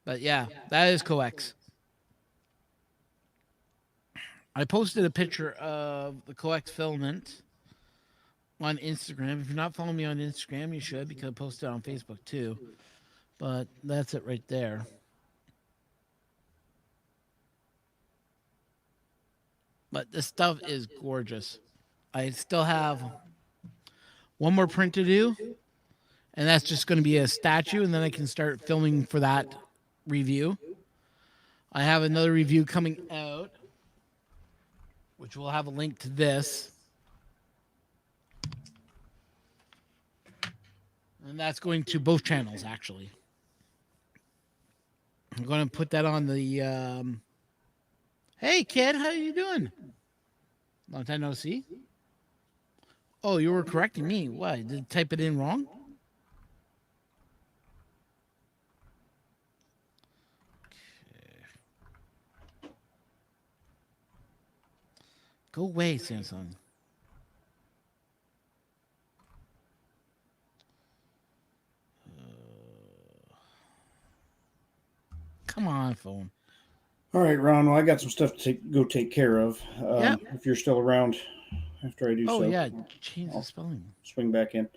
But yeah, that is coex. I posted a picture of the coex filament on Instagram. If you're not following me on Instagram, you should, because I posted it on Facebook too. But that's it right there. But this stuff is gorgeous. I still have one more print to do, and that's just going to be a statue, and then I can start filming for that review. I have another review coming out, which will have a link to this. And that's going to both channels, actually. I'm going to put that on the... Hey, kid, how you doing? Long time no see. Oh, you were correcting me. What? Did I type it in wrong? Okay. Go away, Samsung. Come on, phone. All right, Ron. Well, I got some stuff to go take care of. Yep. If you're still around after I do Oh, so. yeah. Change the spelling. Swing back in.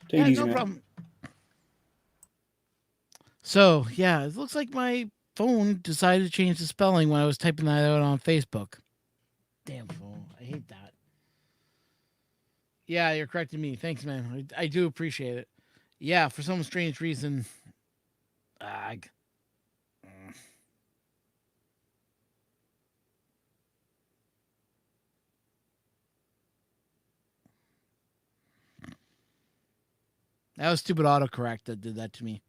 Take Yeah, it easy, no man. problem. So, yeah, it looks like my phone decided to change the spelling when I was typing that out on Facebook. Damn phone. I hate that. Yeah, you're correcting me. Thanks, man. I do appreciate it. Yeah, for some strange reason. That was stupid autocorrect that did that to me.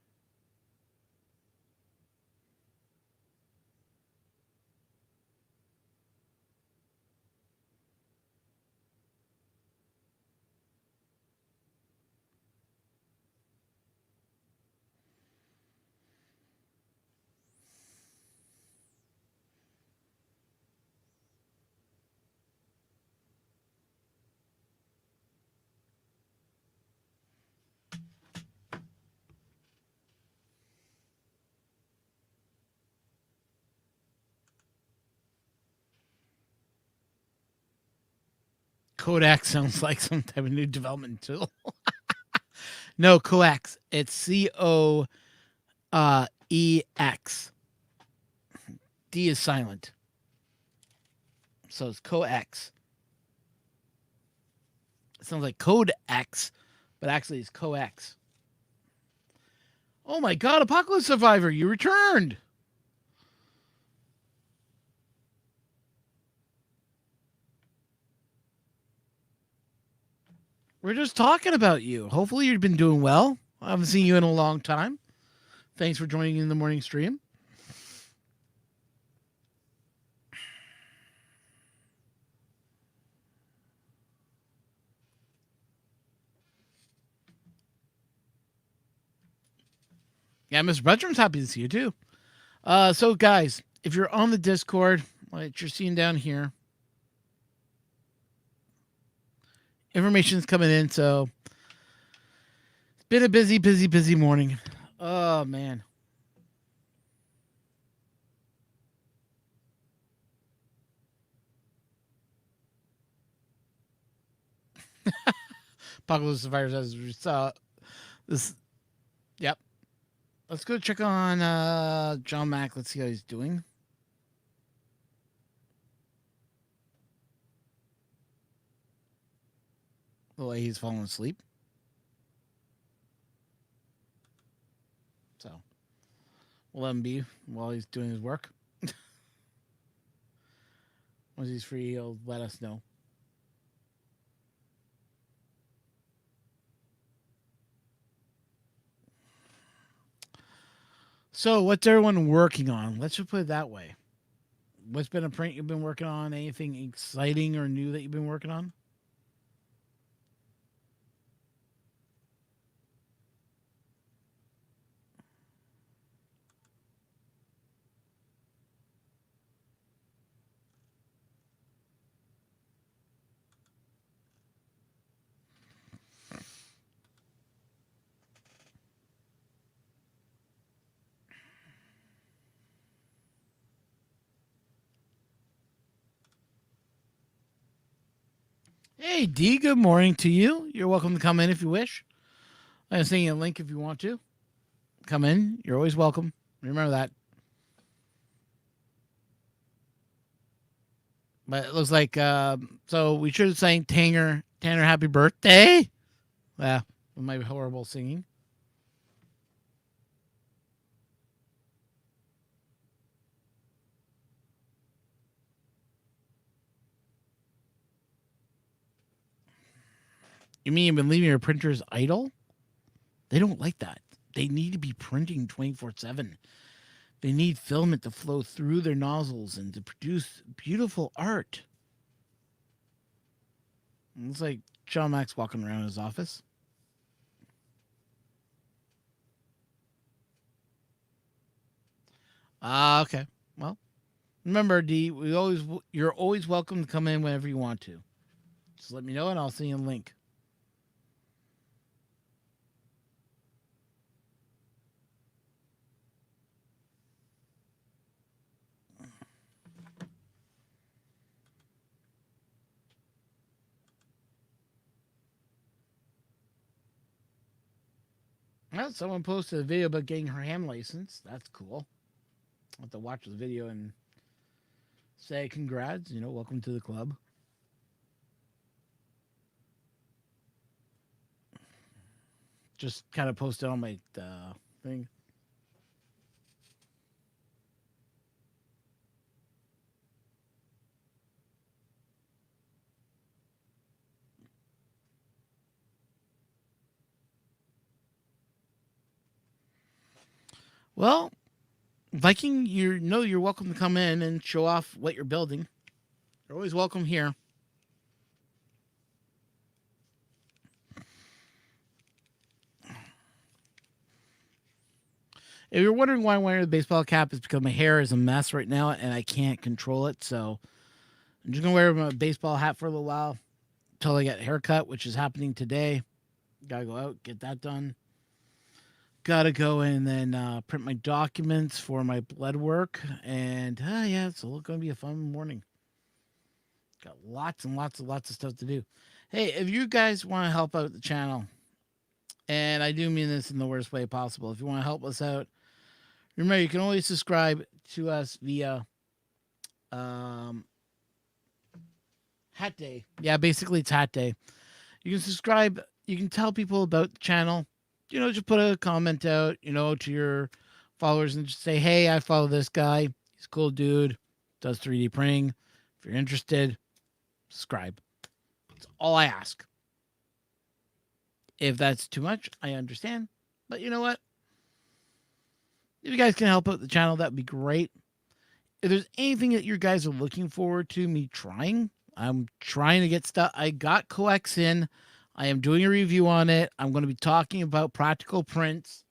Kodak sounds like some type of new development tool. No, coax. It's COEX. D is silent. So it's coax. It sounds like code X, but actually it's coax. Oh my god, Apocalypse Survivor, you returned! We're just talking about you. Hopefully you've been doing well. I haven't seen you in a long time. Thanks for joining in the morning stream. Yeah, Mr. Butcher's happy to see you too. So guys, if you're on the Discord, like you're seeing down here, information's coming in, so it's been a busy morning. Oh man. Apocalypse Survivors as we saw this. Yep. Let's go check on John Mack. Let's see how he's doing. The way he's falling asleep. So we'll let him be while he's doing his work. Once he's free, he'll let us know. So what's everyone working on? Let's just put it that way. What's been a print you've been working on? Anything exciting or new that you've been working on? Hey, D, good morning to you. You're welcome to come in if you wish. I'm sending you a link if you want to. Come in. You're always welcome. Remember that. But it looks like, so we should have sang Tanner, happy birthday. Yeah, with my horrible singing. You mean you've been leaving your printers idle? They don't like that. They need to be printing 24/7. They need filament to flow through their nozzles and to produce beautiful art. It looks like John Max walking around his office. Okay. Well, remember, D, you're always welcome to come in whenever you want to. Just let me know and I'll send you a link. Well, someone posted a video about getting her ham license. That's cool. I'll have to watch the video and say congrats. Welcome to the club. Just kind of posted on my thing. Well, Viking, you're welcome to come in and show off what you're building. You're always welcome here. If you're wondering why I'm wearing the baseball cap, it's because my hair is a mess right now and I can't control it. So I'm just going to wear my baseball hat for a little while until I get a haircut, which is happening today. Got to go out, get that done. Got to go and then print my documents for my blood work. And yeah, it's going to be a fun morning. Got lots and lots of stuff to do. Hey, if you guys want to help out the channel, and I do mean this in the worst way possible, if you want to help us out, remember you can always subscribe to us via Hat Day. Yeah, basically it's Hat Day. You can subscribe. You can tell people about the channel. Just put a comment out, to your followers and just say, hey, I follow this guy. He's a cool dude. Does 3D printing. If you're interested, subscribe. That's all I ask. If that's too much, I understand. But you know what? If you guys can help out the channel, that'd be great. If there's anything that you guys are looking forward to me trying, I'm trying to get stuff. I got coax in. I am doing a review on it. I'm going to be talking about practical prints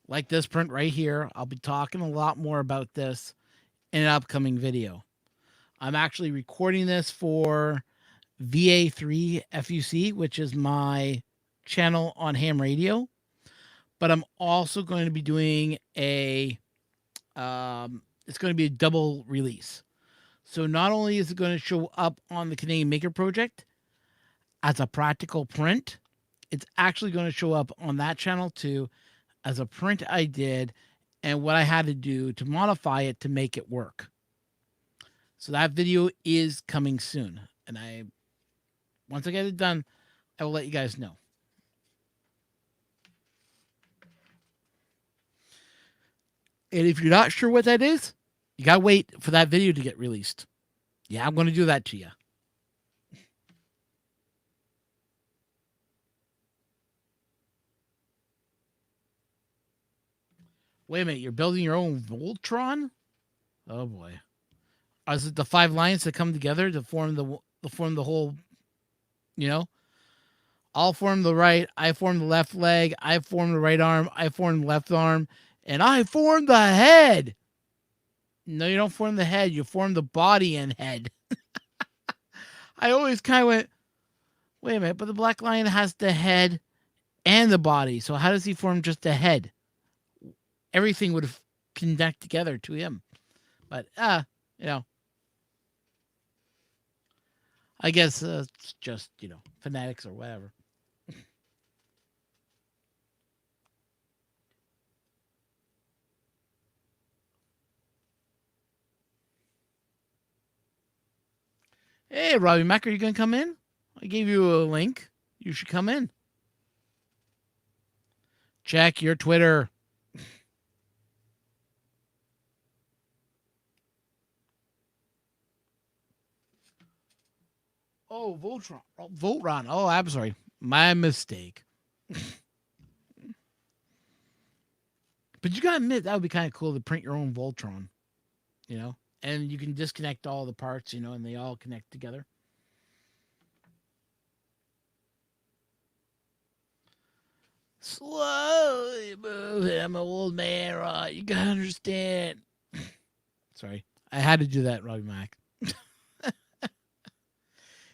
like this print right here. I'll be talking a lot more about this in an upcoming video. I'm actually recording this for VA3 FUC, which is my channel on ham radio. But I'm also going to be doing it's going to be a double release. So not only is it going to show up on the Canadian Maker Project as a practical print, it's actually going to show up on that channel too as a print I did and what I had to do to modify it to make it work. So that video is coming soon. And once I get it done, I will let you guys know. And if you're not sure what that is, you got to wait for that video to get released. Yeah, I'm going to do that to you. Wait a minute, you're building your own Voltron? Oh boy. Is it the 5 lines that come together to form the whole, you know? I'll form the right, I form the left leg, I form the right arm, I form the left arm, and I form the head. No, you don't form the head, you form the body and head. I always kind of went, wait a minute, but the Black Lion has the head and the body. So how does he form just the head? Everything would connect together to him. But, you know, I guess it's just, fanatics or whatever. Hey, Robbie Mack, are you going to come in? I gave you a link. You should come in. Check your Twitter. Oh, Voltron. Oh, Voltron. Oh, I'm sorry. My mistake. But you got to admit, that would be kind of cool to print your own Voltron, And you can disconnect all the parts, and they all connect together. Slowly move. I'm an old man, right? You gotta understand. Sorry. I had to do that, Robbie Mack.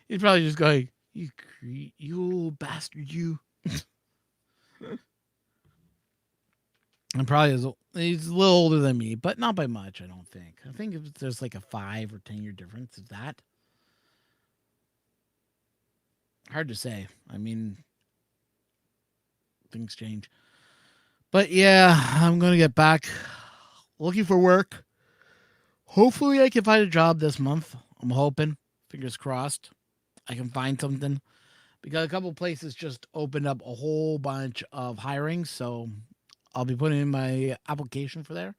He's probably just going, you old bastard, you. I'm probably he's a little older than me, but not by much, I don't think. I think if there's like a 5 or 10 year difference, is that? Hard to say. I mean, things change. But yeah, I'm going to get back looking for work. Hopefully I can find a job this month. I'm hoping. Fingers crossed. I can find something. Because a couple places just opened up a whole bunch of hiring, so I'll be putting in my application for there.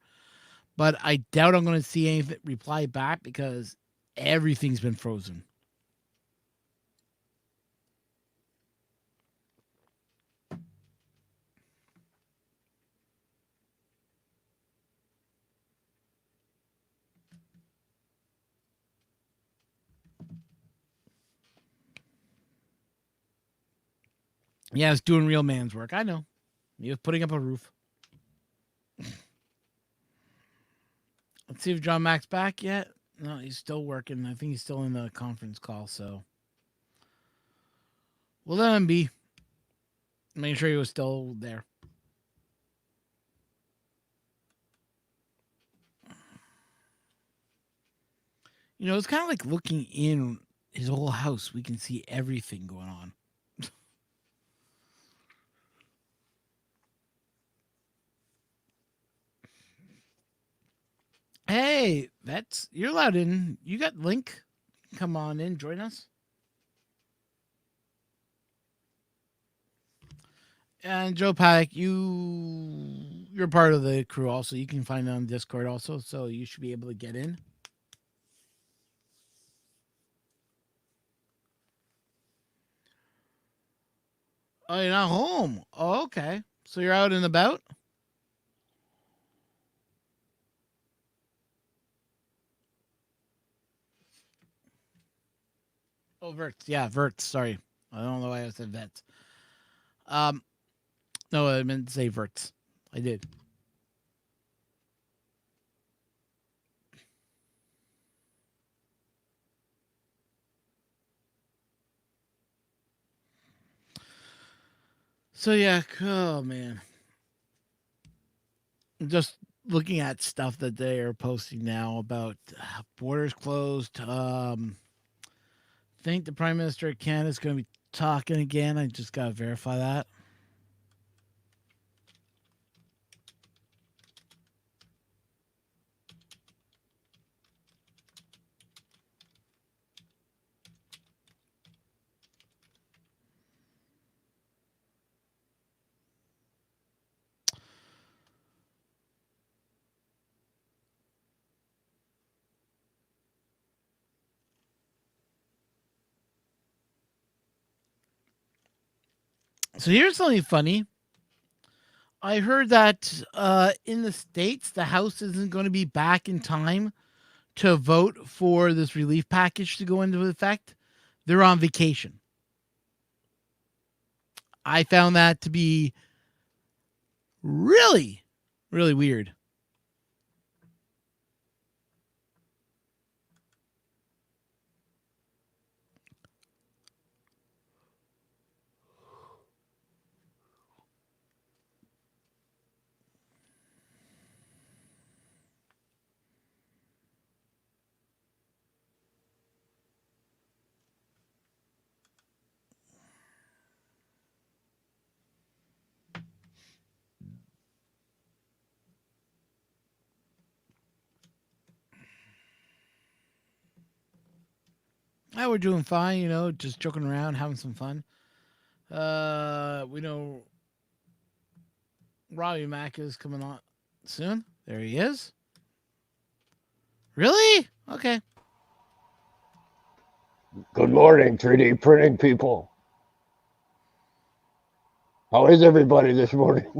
But I doubt I'm going to see any reply back because everything's been frozen. Yeah, it's doing real man's work. I know. He was putting up a roof. Let's see if John Mack's back yet. No, he's still working. I think he's still in the conference call, so we'll let him be. Make sure he was still there. It's kind of like looking in his whole house. We can see everything going on. Hey, you're allowed in. You got Link. Come on in, join us. And Joe Paddock, you're part of the crew also. You can find it on Discord also, so you should be able to get in. Oh, you're not home. Oh, okay. So you're out and about? Oh, Verts. Yeah, Verts. Sorry. I don't know why I said Vets. No, I meant to say Verts. I did. So yeah, oh man. Just looking at stuff that they are posting now about borders closed. I think the Prime Minister of Canada is going to be talking again. I just got to verify that. So here's something funny. I heard that in the States, the House isn't going to be back in time to vote for this relief package to go into effect, they're on vacation. I found that to be really, really weird. Yeah, we're doing fine, you know, just joking around, having some fun. We know Robbie Mack is coming on soon. There he is. Really? Okay. Good morning, 3D printing people. How is everybody this morning?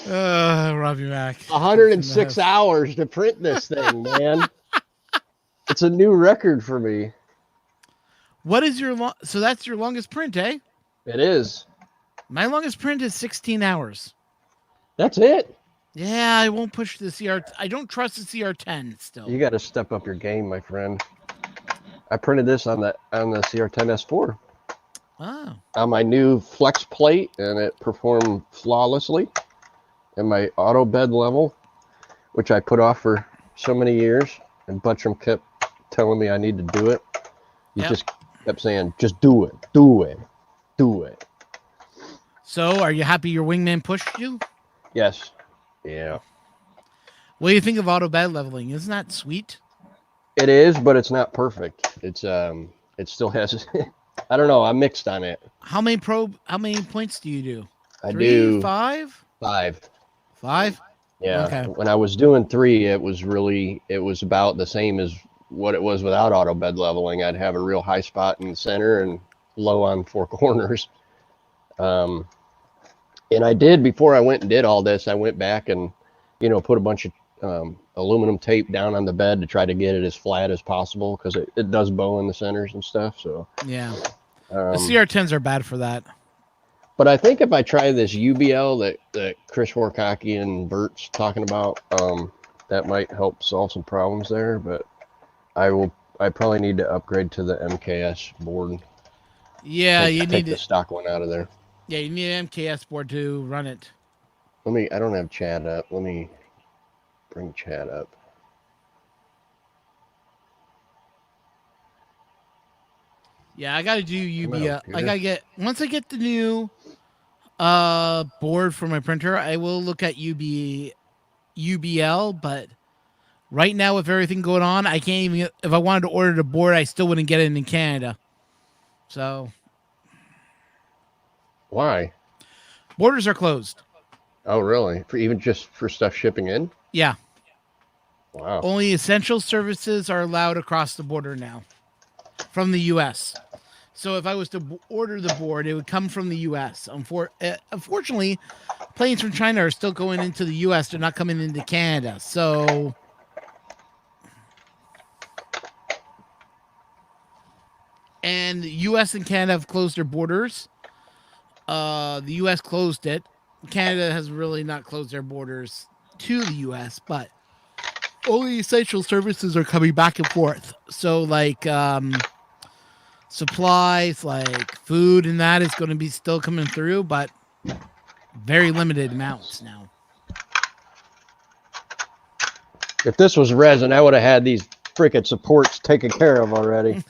Robbie Mack. 106 hours to print this thing, man. It's a new record for me. What is your so that's your longest print, eh? It is. My longest print is 16 hours. That's it. Yeah, I won't push the CR. I don't trust the CR10 still. You got to step up your game, my friend. I printed this on the CR10S4. Oh. On my new flex plate, and it performed flawlessly. And my auto bed level, which I put off for so many years, and Butcham kept telling me I need to do it. He just kept saying, just do it, do it, do it. So, are you happy your wingman pushed you? Yes. Yeah. What do you think of auto bed leveling? Isn't that sweet? It is, but it's not perfect. It's it still has I don't know, I'm mixed on it. How many points do you do? I 3, do 5? 5. 5? Yeah. Okay. When I was doing 3, it was about the same as what it was without auto bed leveling. I'd have a real high spot in the center and low on 4 corners. And I did, before I went and did all this, I went back and, you know, put a bunch of aluminum tape down on the bed to try to get it as flat as possible, because it does bow in the centers and stuff. So yeah, the CR10s are bad for that. But I think if I try this UBL that Chris Warkaki and Bert's talking about, that might help solve some problems there. But I probably need to upgrade to the MKS board. Yeah, you need the stock one out of there. Yeah, you need an MKS board to run it. I don't have Chad up. Let me bring Chad up. Yeah, I gotta do UBL. Once I get the new board for my printer, I will look at UBL, but right now with everything going on, I can't even, if I wanted to order the board, I still wouldn't get it in Canada. So why? Borders are closed. Oh, really? Just for stuff shipping in? Yeah. Wow. Only essential services are allowed across the border now from the U.S. So if I was to order the board, it would come from the U.S. Unfortunately, planes from China are still going into the U.S. They're not coming into Canada. So and the U.S. and Canada have closed their borders. The U.S. closed it. Canada has really not closed their borders to the U.S., but only essential services are coming back and forth. So, like supplies, like food, and that is going to be still coming through, but very limited amounts now. If this was resin, I would have had these freaking supports taken care of already.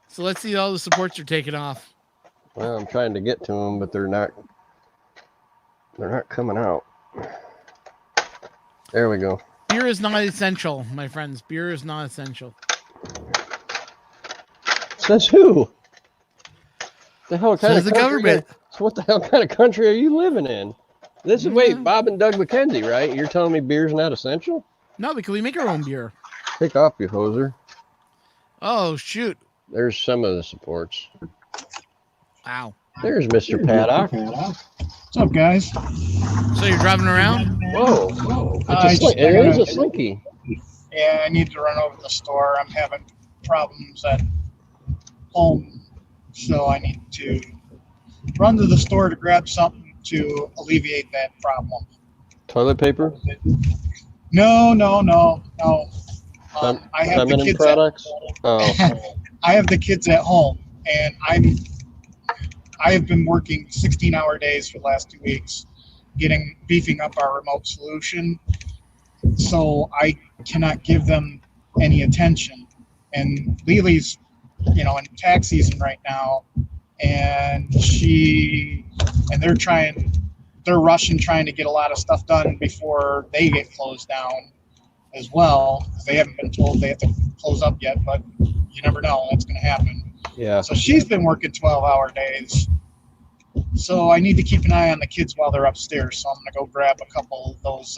So let's see all the supports are taken off. Well, I'm trying to get to them, but they're not coming out. There we go. Beer is not essential, my friends. Beer is not essential. Says who? The hell kind Says of the government. So what the hell kind of country are you living in? This is wait, Bob and Doug McKenzie, right? You're telling me beer's not essential? No, because we make our own beer. Take off, you hoser. Oh shoot! There's some of the supports. Wow. There's Mr. Paddock. What's up, guys? So you're driving around? Whoa. I just- It is a slinky. Yeah, I need to run over to the store. I'm having problems at home, so I need to run to the store to grab something to alleviate that problem. Toilet paper? No. I have the Feminine kids. products? Oh. I have the kids at home, and I have been working 16-hour days for the last 2 weeks, beefing up our remote solution. So I cannot give them any attention. And Lily's, in tax season right now, and they're rushing trying to get a lot of stuff done before they get closed down as well. They haven't been told they have to close up yet, but you never know. That's going to happen. Yeah. So she's been working 12-hour days. So I need to keep an eye on the kids while they're upstairs. So I'm going to go grab a couple of those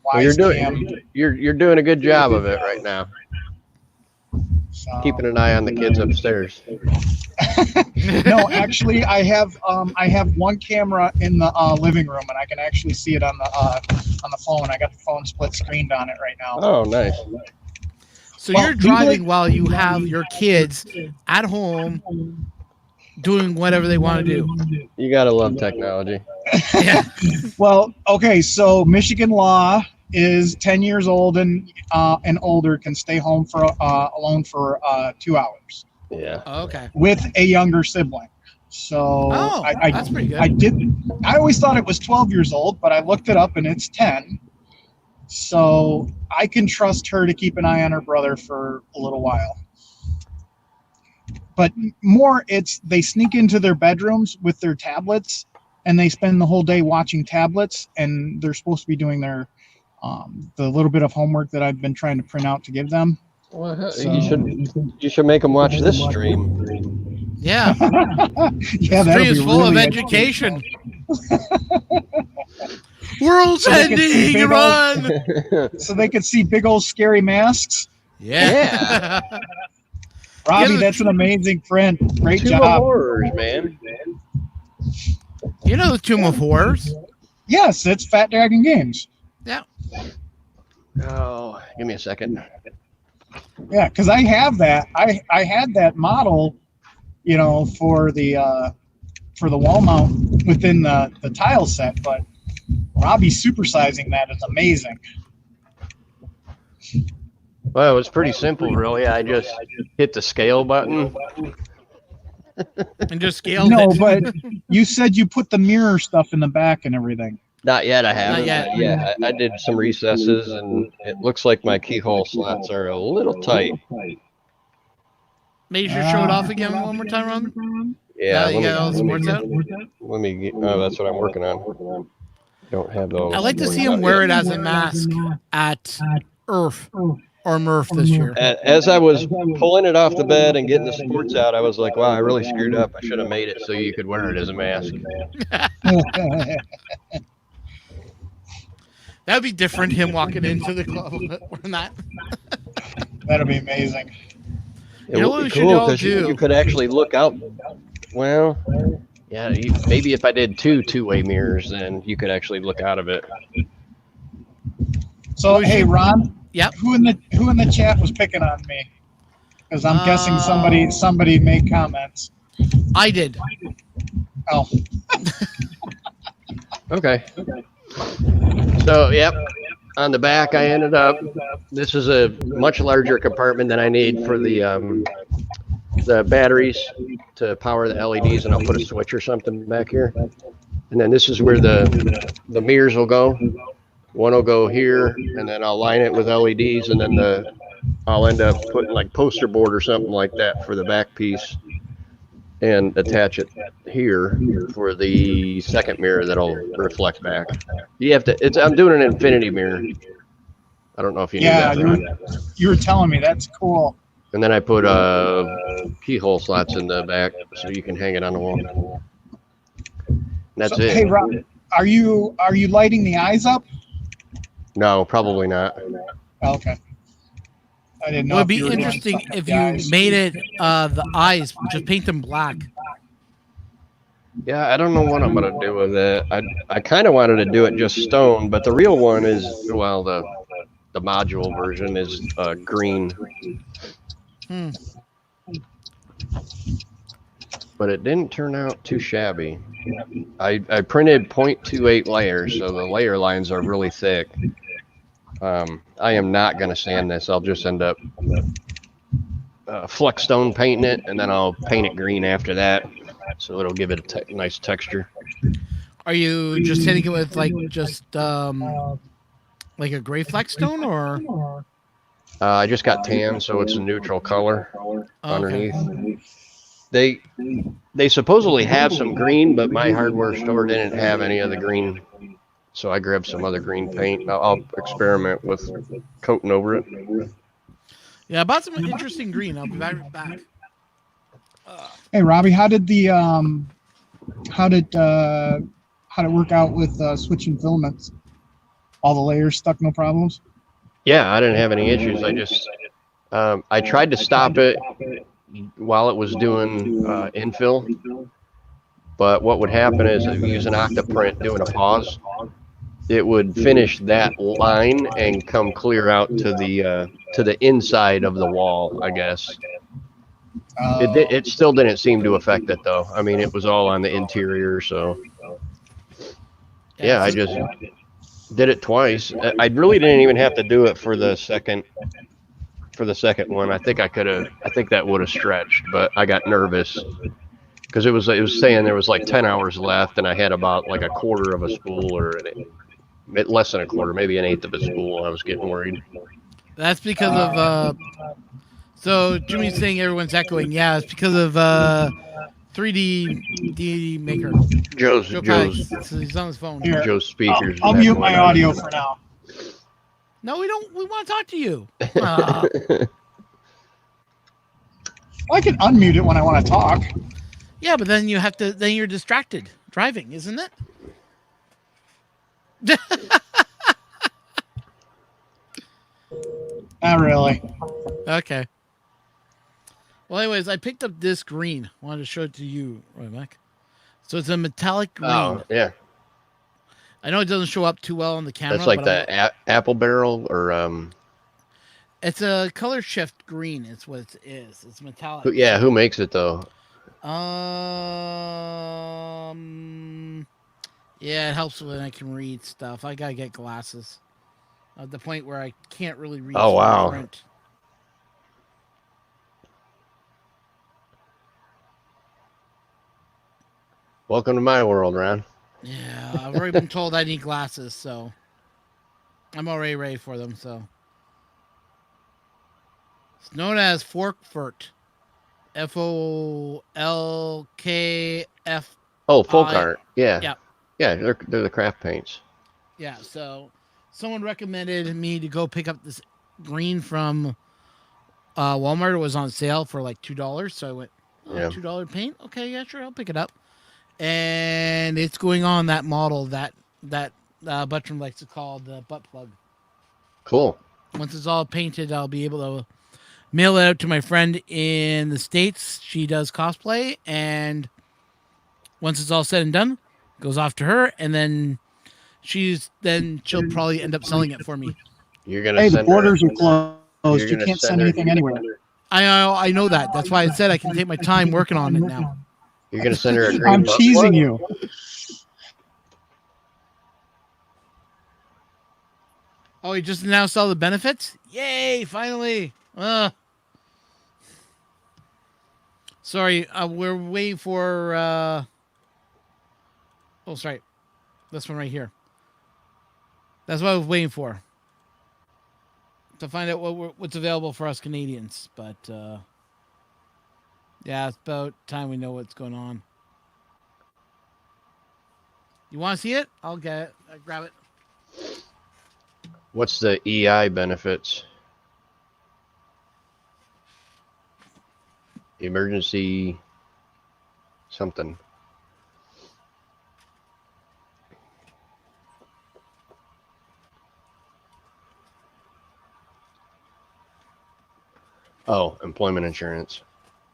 Well, you're doing a good job of it right now. So. Keeping an eye on the kids upstairs. No, actually, I have one camera in the living room, and I can actually see it on the phone. I got the phone split screened on it right now. Oh, nice. So you're driving while you have your kids at home doing whatever they want to do. You gotta love technology. Yeah. Well, okay, so Michigan law is 10 years old and older can stay home alone for 2 hours. Yeah. Okay. With a younger sibling. So that's pretty good. I always thought it was 12 years old, but I looked it up and it's 10. So I can trust her to keep an eye on her brother for a little while. But more, they sneak into their bedrooms with their tablets and they spend the whole day watching tablets, and they're supposed to be doing their the little bit of homework that I've been trying to print out to give them. Well, you should make them watch this stream. Yeah. Yeah, that is full of education. World's ending, run! So they could see big old scary masks. Yeah. Robbie, that's an amazing print. Great Tomb job. of Horrors, man. You know the Tomb of Horrors? Yes, it's Fat Dragon Games. Yeah. Oh, give me a second. Yeah, because I have that. I had that model, for the wall mount within the tile set, but Robbie supersizing that is amazing. Well, it was pretty simple, really. I just hit the scale button. And just scaled No, it. but you said you put the mirror stuff in the back and everything. Not yet, I haven't. Not yet. But yeah, I did some recesses, and it looks like my keyhole slots are a little tight. Maybe you should show it off again one more time, Ron. Yeah. You got all the sports out? Let me get, that's what I'm working on. Don't have those. I like to see him wear it as a mask at Earth or Murph this year. As I was pulling it off the bed and getting the sports out, I was like, wow, I really screwed up. I should have made it so you could wear it as a mask. That'd be different, him walking into the club wearing that. That'd be amazing. You know what we should all do? You could actually look out. Well, yeah, maybe if I did two-way mirrors, then you could actually look out of it. So, hey, Ron. Yep. Who in the chat was picking on me? Because I'm guessing somebody made comments. I did. Oh. Okay. So, yep. On the back, I ended up. This is a much larger compartment than I need for the batteries to power the LEDs, and I'll put a switch or something back here. And then this is where the mirrors will go. One will go here, and then I'll line it with LEDs, and then I'll end up putting like poster board or something like that for the back piece, and attach it here for the second mirror that'll reflect back. You have to. I'm doing an infinity mirror. I don't know if you knew that. You were telling me. That's cool. And then I put keyhole slots in the back so you can hang it on the wall. And that's it. Hey, Rob, are you lighting the eyes up? No, probably not. Okay. I didn't know. It would be interesting if you made it the eyes, just paint them black. Yeah, I don't know what I'm gonna do with it. I kind of wanted to do it just stone, but the real one is, well, the module version is green, Hmm. but it didn't turn out too shabby. I printed 0.28 layers, so the layer lines are really thick. I am not gonna sand this. I'll just end up flex stone painting it, and then I'll paint it green after that, so it'll give it a nice texture. Are you just hitting it with like just like a gray flex stone or? I just got tan, so it's a neutral color Oh, underneath. okay. They supposedly have some green, but my hardware store didn't have any of the green, so I grabbed some other green paint. I'll experiment with coating over it. Yeah, I bought some interesting green. I'll be right back. Hey, Robbie, how did it work out with switching filaments? All the layers stuck, no problems. Yeah, I didn't have any issues. I tried to stop it while it was doing infill, but what would happen is if you use an octoprint doing a pause, it would finish that line and come clear out to the inside of the wall, I guess. It still didn't seem to affect it though. I mean, it was all on the interior, so yeah, I just did it twice. I really didn't even have to do it for the second one. I think that would have stretched, but I got nervous because it was saying there was like 10 hours left, and I had about like a quarter of a spool, or less than a quarter, maybe an eighth of a spool. I was getting worried. That's because of so Jimmy's saying everyone's echoing. Yeah, it's because of 3D Maker. Joe He's on his phone. Here, Joe's speakers. I'll mute my audio for now. No, we don't. We want to talk to you. I can unmute it when I want to talk. Yeah, but then you have to. Then you're distracted driving, isn't it? Not really. Okay. Well, anyways, I picked up this green. Wanted to show it to you, right, Mike? So it's a metallic green. Oh yeah. I know it doesn't show up too well on the camera. That's like the apple barrel, or It's a color shift green. It's what it is. It's metallic. Who makes it though? Yeah, it helps when I can read stuff. I gotta get glasses. At the point where I can't really read. Oh wow. Print. Welcome to my world, Ron. Yeah, I've already been told I need glasses, so I'm already ready for them. So it's known as Folkfurt. FOLKF. Oh, folk art. Yeah. Yeah. Yeah, they're the craft paints. Yeah, so someone recommended me to go pick up this green from Walmart. It was on sale for like $2. So I went, Yeah. $2 paint? Okay, yeah, sure, I'll pick it up. And it's going on that model that Buttram likes to call the butt plug. Cool. Once it's all painted, I'll be able to mail it out to my friend in the States. She does cosplay, and once it's all said and done, it goes off to her, and then she'll probably end up selling it for me. You're gonna. Hey, the borders are closed. You gonna can't send send her- anything anywhere. I know that. That's why I said I can take my time working on it now. You're gonna send her a green. I'm butt teasing plug? you. Oh, you just now sell the benefits? Yay! Finally. Sorry, we're waiting for. Oh, sorry, this one right here. That's what I was waiting for. To find out what's available for us Canadians, but yeah, it's about time we know what's going on. You want to see it? I'll get it. I'll grab it. What's the EI benefits? Emergency something. Oh, employment insurance.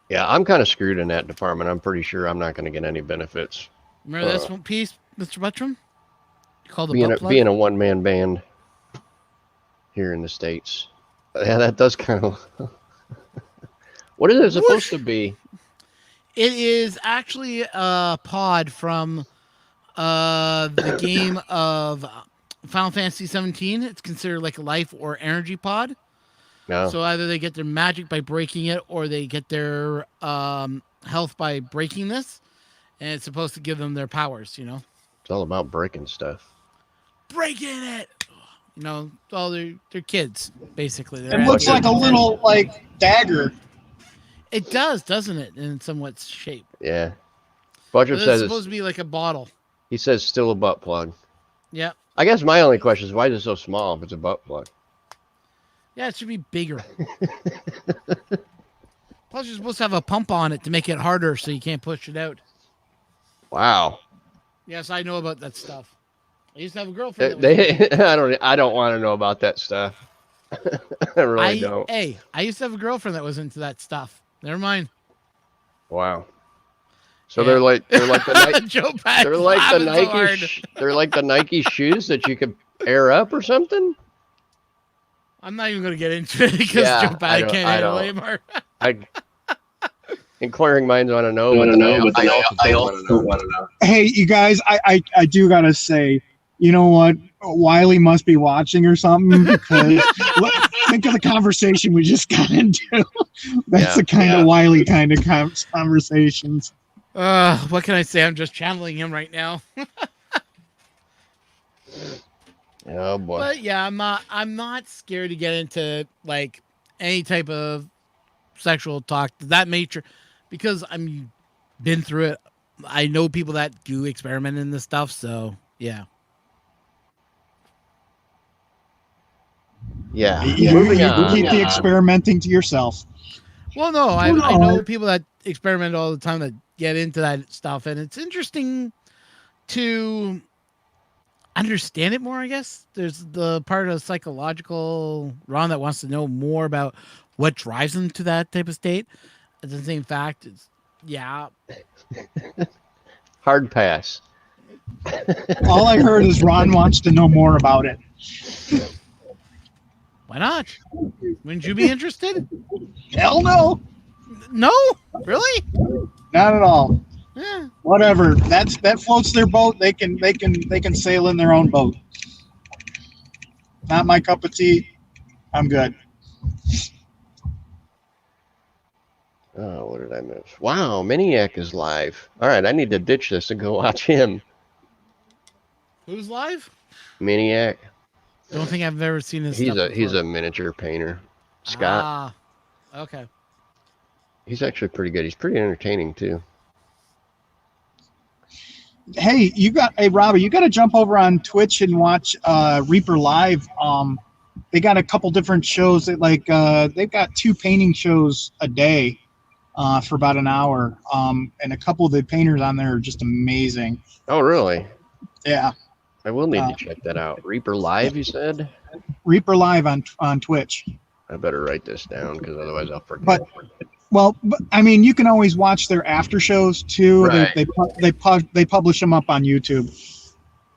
Yeah, I'm kind of screwed in that department. I'm pretty sure I'm not going to get any benefits. Remember this one piece, Mr. Buttram? You called the Being butt plug? being a one-man band here in the States. Yeah, that does kind of... What is it supposed to be? It is actually a pod from the game of Final Fantasy 17. It's considered like a life or energy pod. No. So either they get their magic by breaking it, or they get their health by breaking this, and it's supposed to give them their powers. You know, It's all about breaking stuff. breaking it. You know, all they're kids basically. It looks like a little like dagger. It does, doesn't it? In somewhat shape. Yeah. Budger It's says supposed to be like a bottle. he says still a butt plug. Yeah. I guess my only question is why is it so small if it's a butt plug? Yeah, it should be bigger. Plus, you're supposed to have a pump on it to make it harder so you can't push it out. Wow. Yes, I know about that stuff. I used to have a girlfriend. That I don't want to know about that stuff. I really don't. Hey, I used to have a girlfriend that was into that stuff. Never mind. Wow. So Yeah. they're like the Joe Pat's they're like the laughing so hard. Nike they're like the Nike shoes that you could air up or something. I'm not even going to get into it because Yeah, Joe Pat can't I handle don't. it anymore. Inquiring minds want to know, but I also want to know. Hey, you guys, I do gotta say, you know what? Wiley must be watching or something because think of the conversation we just got into. That's the kind of Wiley kind of conversations. What can I say? I'm just channeling him right now. Oh boy. But yeah, I'm not scared to get into like any type of sexual talk that nature because I'm been through it. I know people that do experiment in this stuff, so yeah. Yeah. You Moving on. keep the experimenting to yourself. Well, no, I know people that experiment all the time that get into that stuff, and it's interesting to understand it more, I guess. There's the part of psychological Ron that wants to know more about what drives them to that type of state. At the same fact, it's Hard pass. All I heard is Ron wants to know more about it. Why not? Wouldn't you be interested? Hell no, No, really? not at all. Yeah. Whatever. That floats their boat. They can sail in their own boat. Not my cup of tea. I'm good. Oh, what did I miss? Wow, Miniac is live. All right, I need to ditch this and go watch him. Who's live? Miniac. Don't think I've ever seen this. He's a miniature painter. Scott. Ah, okay. He's actually pretty good. He's pretty entertaining too. Hey, Robbie, you got to jump over on Twitch and watch Reaper Live. They got a couple different shows that they've got 2 painting shows a day for about an hour. And a couple of the painters on there are just amazing. Oh, really? Yeah. I will need to check that out. Reaper Live, you said? Reaper Live on Twitch. I better write this down because otherwise I'll forget. But I mean, you can always watch their after shows too. Right. They publish them up on YouTube.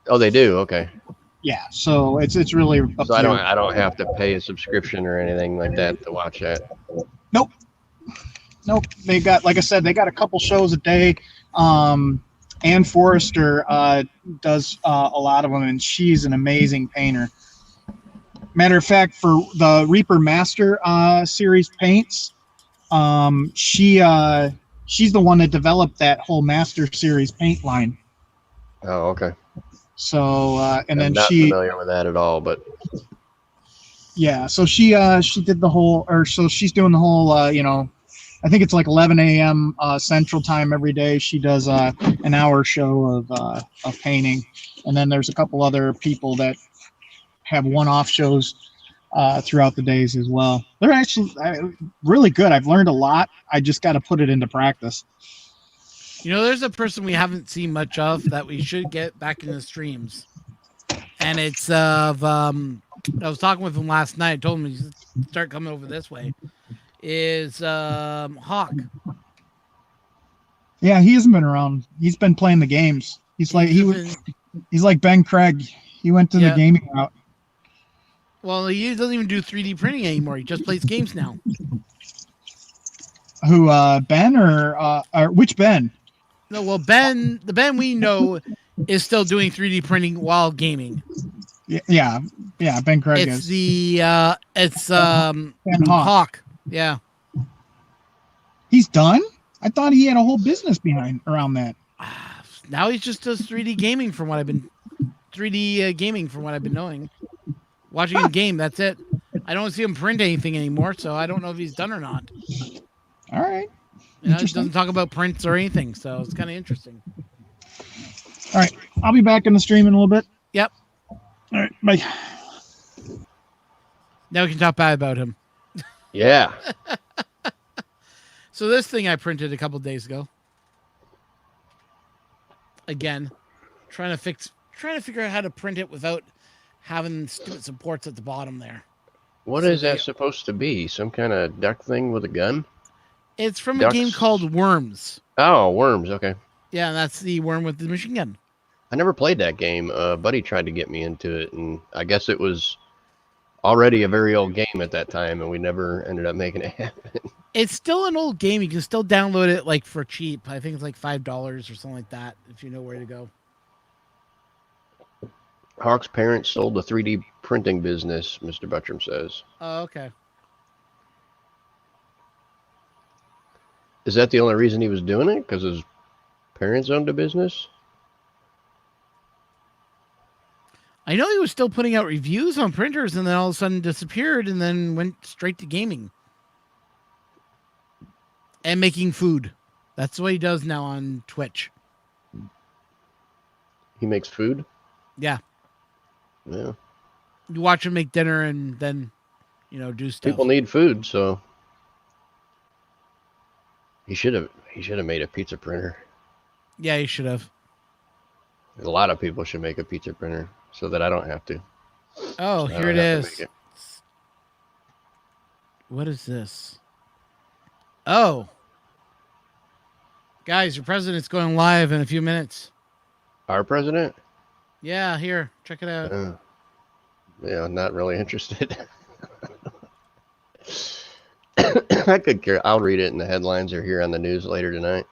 Oh, they do. Okay. Yeah, so it's really up So to you. I don't have to pay a subscription or anything like that to watch that. Nope. They got, like I said, they got a couple shows a day. Ann Forrester does a lot of them, and she's an amazing painter. Matter of fact, for the Reaper Master series paints, she's the one that developed that whole Master series paint line. Oh, okay. So and I'm then not familiar with that at all, but yeah, so she did the whole, or so she's doing the whole, I think it's like 11 a.m. Central Time every day. She does an hour show of painting, and then there's a couple other people that have one-off shows throughout the days as well. They're actually really good. I've learned a lot. I just got to put it into practice. You know, there's a person we haven't seen much of that we should get back in the streams, and it's I was talking with him last night. I told him to start coming over this way. Is Hawk? Yeah, he hasn't been around. He's been playing the games. He's like Ben Craig. He went to the gaming route. Well, he doesn't even do 3D printing anymore. He just plays games now. Who, Ben or which Ben? No, well, Ben, the Ben we know is still doing 3D printing while gaming. Yeah, Ben Craig It's is. it's Ben Hawk. Yeah. He's done? I thought he had a whole business around that. Now he just does 3D gaming from what I've been knowing. Watching him game, that's it. I don't see him print anything anymore, so I don't know if he's done or not. All right. He doesn't talk about prints or anything, so it's kind of interesting. All right. I'll be back in the stream in a little bit. Yep. All right. Bye. Now we can talk bad about him. Yeah. So this thing I printed a couple days ago. Again, trying to figure out how to print it without having stupid supports at the bottom there. What is that supposed to be? Some kind of duck thing with a gun? It's from a game called Worms. Oh, Worms. Okay. Yeah, that's the worm with the machine gun. I never played that game. Buddy tried to get me into it, and I guess it was already a very old game at that time, and we never ended up making it happen. It's still an old game. You can still download it like for cheap. I think it's like $5 or something like that if you know where to go. Hawk's parents sold the 3D printing business, Mr. Buttram says. Oh, okay. Is that the only reason he was doing it? Because his parents owned a business? I know he was still putting out reviews on printers and then all of a sudden disappeared and then went straight to gaming. And making food. That's what he does now on Twitch. He makes food? Yeah. Yeah. You watch him make dinner and then, do stuff. People need food, so he should have made a pizza printer. Yeah, he should have. A lot of people should make a pizza printer so that I don't have to. Oh, here it is. What is this? Oh. Guys, your president's going live in a few minutes. Our president? Yeah, here. Check it out. Yeah, not really interested. I could care. I'll read it in the headlines or here on the news later tonight.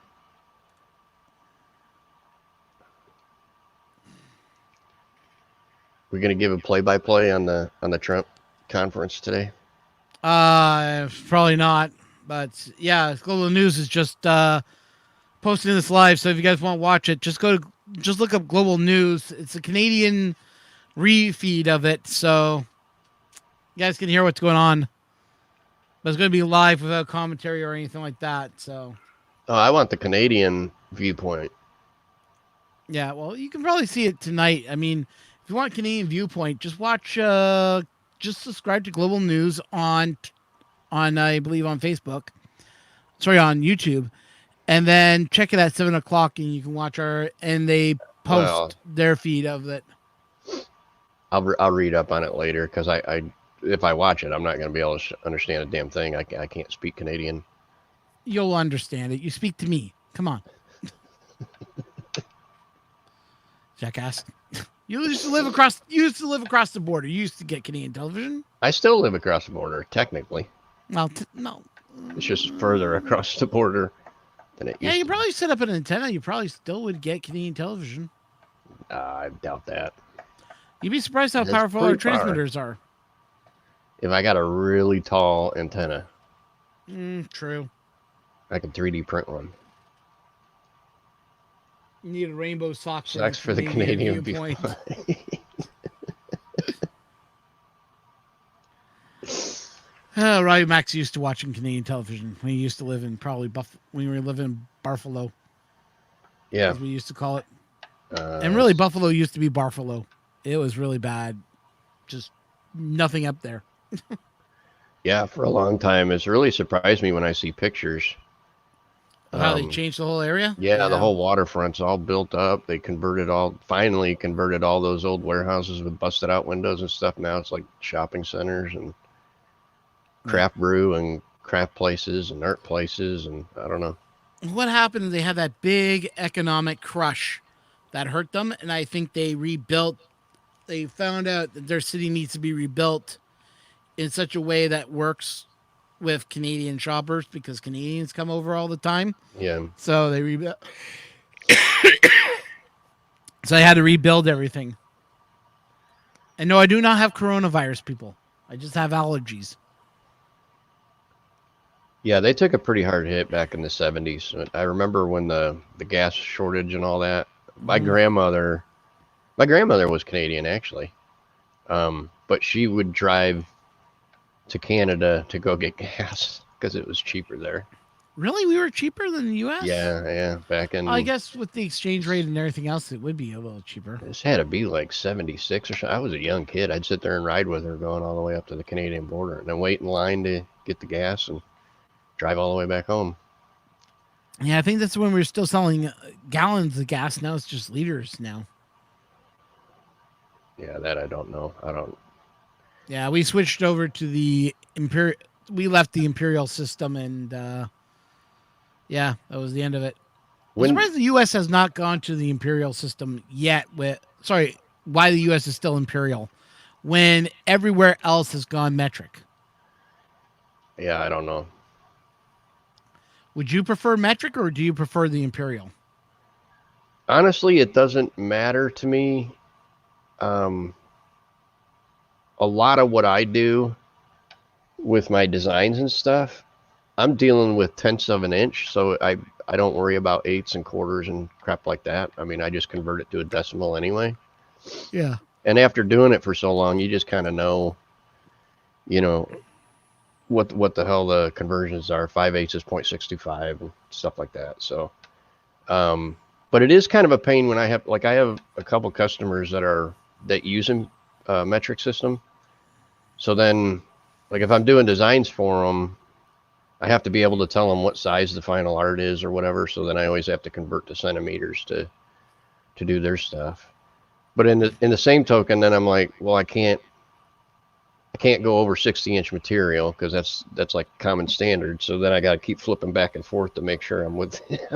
We're gonna give a play-by-play on the Trump conference today. Probably not. But yeah, Global News is just posting this live. So if you guys want to watch it, just look up Global News. It's a Canadian refeed of it, so you guys can hear what's going on. But it's going to be live without commentary or anything like that. So. Oh, I want the Canadian viewpoint. Yeah, well, you can probably see it tonight. I mean, if you want Canadian viewpoint, just watch. Just subscribe to Global News on I believe on Facebook. Sorry, on YouTube, and then check it at 7:00, and you can watch and they post their feed of it. I'll read up on it later because I if I watch it, I'm not going to be able to understand a damn thing. I can't speak Canadian. You'll understand it. You speak to me. Come on, jackass. You used to live across the border. You used to get Canadian television. I still live across the border, technically. Well, no. It's just further across the border than it used Yeah, you to. probably set up an antenna. You probably still would get Canadian television. I doubt that. You'd be surprised how That's powerful our pretty far. transmitters are. If I got a really tall antenna, True. I could 3D print one. You need a rainbow sock. Sucks for the Canadian viewpoint. Robbie Max used to watching Canadian television when he used to live in when we were living in Buffalo. Yeah. As we used to call it. And really, Buffalo used to be Barfalo. It was really bad. Just nothing up there. Yeah, for a long time. It's really surprised me when I see pictures. How they changed the whole area? Yeah, the whole waterfront's all built up. They finally converted all those old warehouses with busted out windows and stuff. Now it's like shopping centers and craft brew and craft places and art places. And I don't know. what happened is they had that big economic crush that hurt them, and I think they rebuilt. They found out that their city needs to be rebuilt in such a way that works with Canadian shoppers because Canadians come over all the time. Yeah. So they rebuilt. So they had to rebuild everything. And no, I do not have coronavirus, people. I just have allergies. Yeah, they took a pretty hard hit back in the 70s. I remember when the gas shortage and all that. My grandmother was Canadian actually. But she would drive to Canada to go get gas because it was cheaper there. Really? We were cheaper than the U.S.? Yeah. Back in, I guess with the exchange rate and everything else, it would be a little cheaper. this had to be like 76 or something. I was a young kid. I'd sit there and ride with her going all the way up to the Canadian border and then wait in line to get the gas and drive all the way back home. Yeah, I think that's when we were still selling gallons of gas. Now it's just liters now. Yeah, that I don't know. I don't. Yeah, we switched over to the Imperial. We left the Imperial system, and yeah, that was the end of it. I'm surprised the U.S. has not gone to the Imperial system yet. Why the U.S. is still Imperial when everywhere else has gone metric? Yeah, I don't know. Would you prefer metric or do you prefer the Imperial? Honestly, it doesn't matter to me. A lot of what I do with my designs and stuff, I'm dealing with tenths of an inch, so I don't worry about eighths and quarters and crap like that. I mean, I just convert it to a decimal anyway. Yeah. And after doing it for so long, you just kind of know, what the hell the conversions are. 5/8 is 0.65 and stuff like that. So, but it is kind of a pain when I have a couple customers that use a metric system. So then, like if I'm doing designs for them, I have to be able to tell them what size the final art is or whatever. So then I always have to convert to centimeters to do their stuff. But in the same token, then I'm like, well, I can't go over 60-inch material because that's like common standard. So then I got to keep flipping back and forth to make sure I'm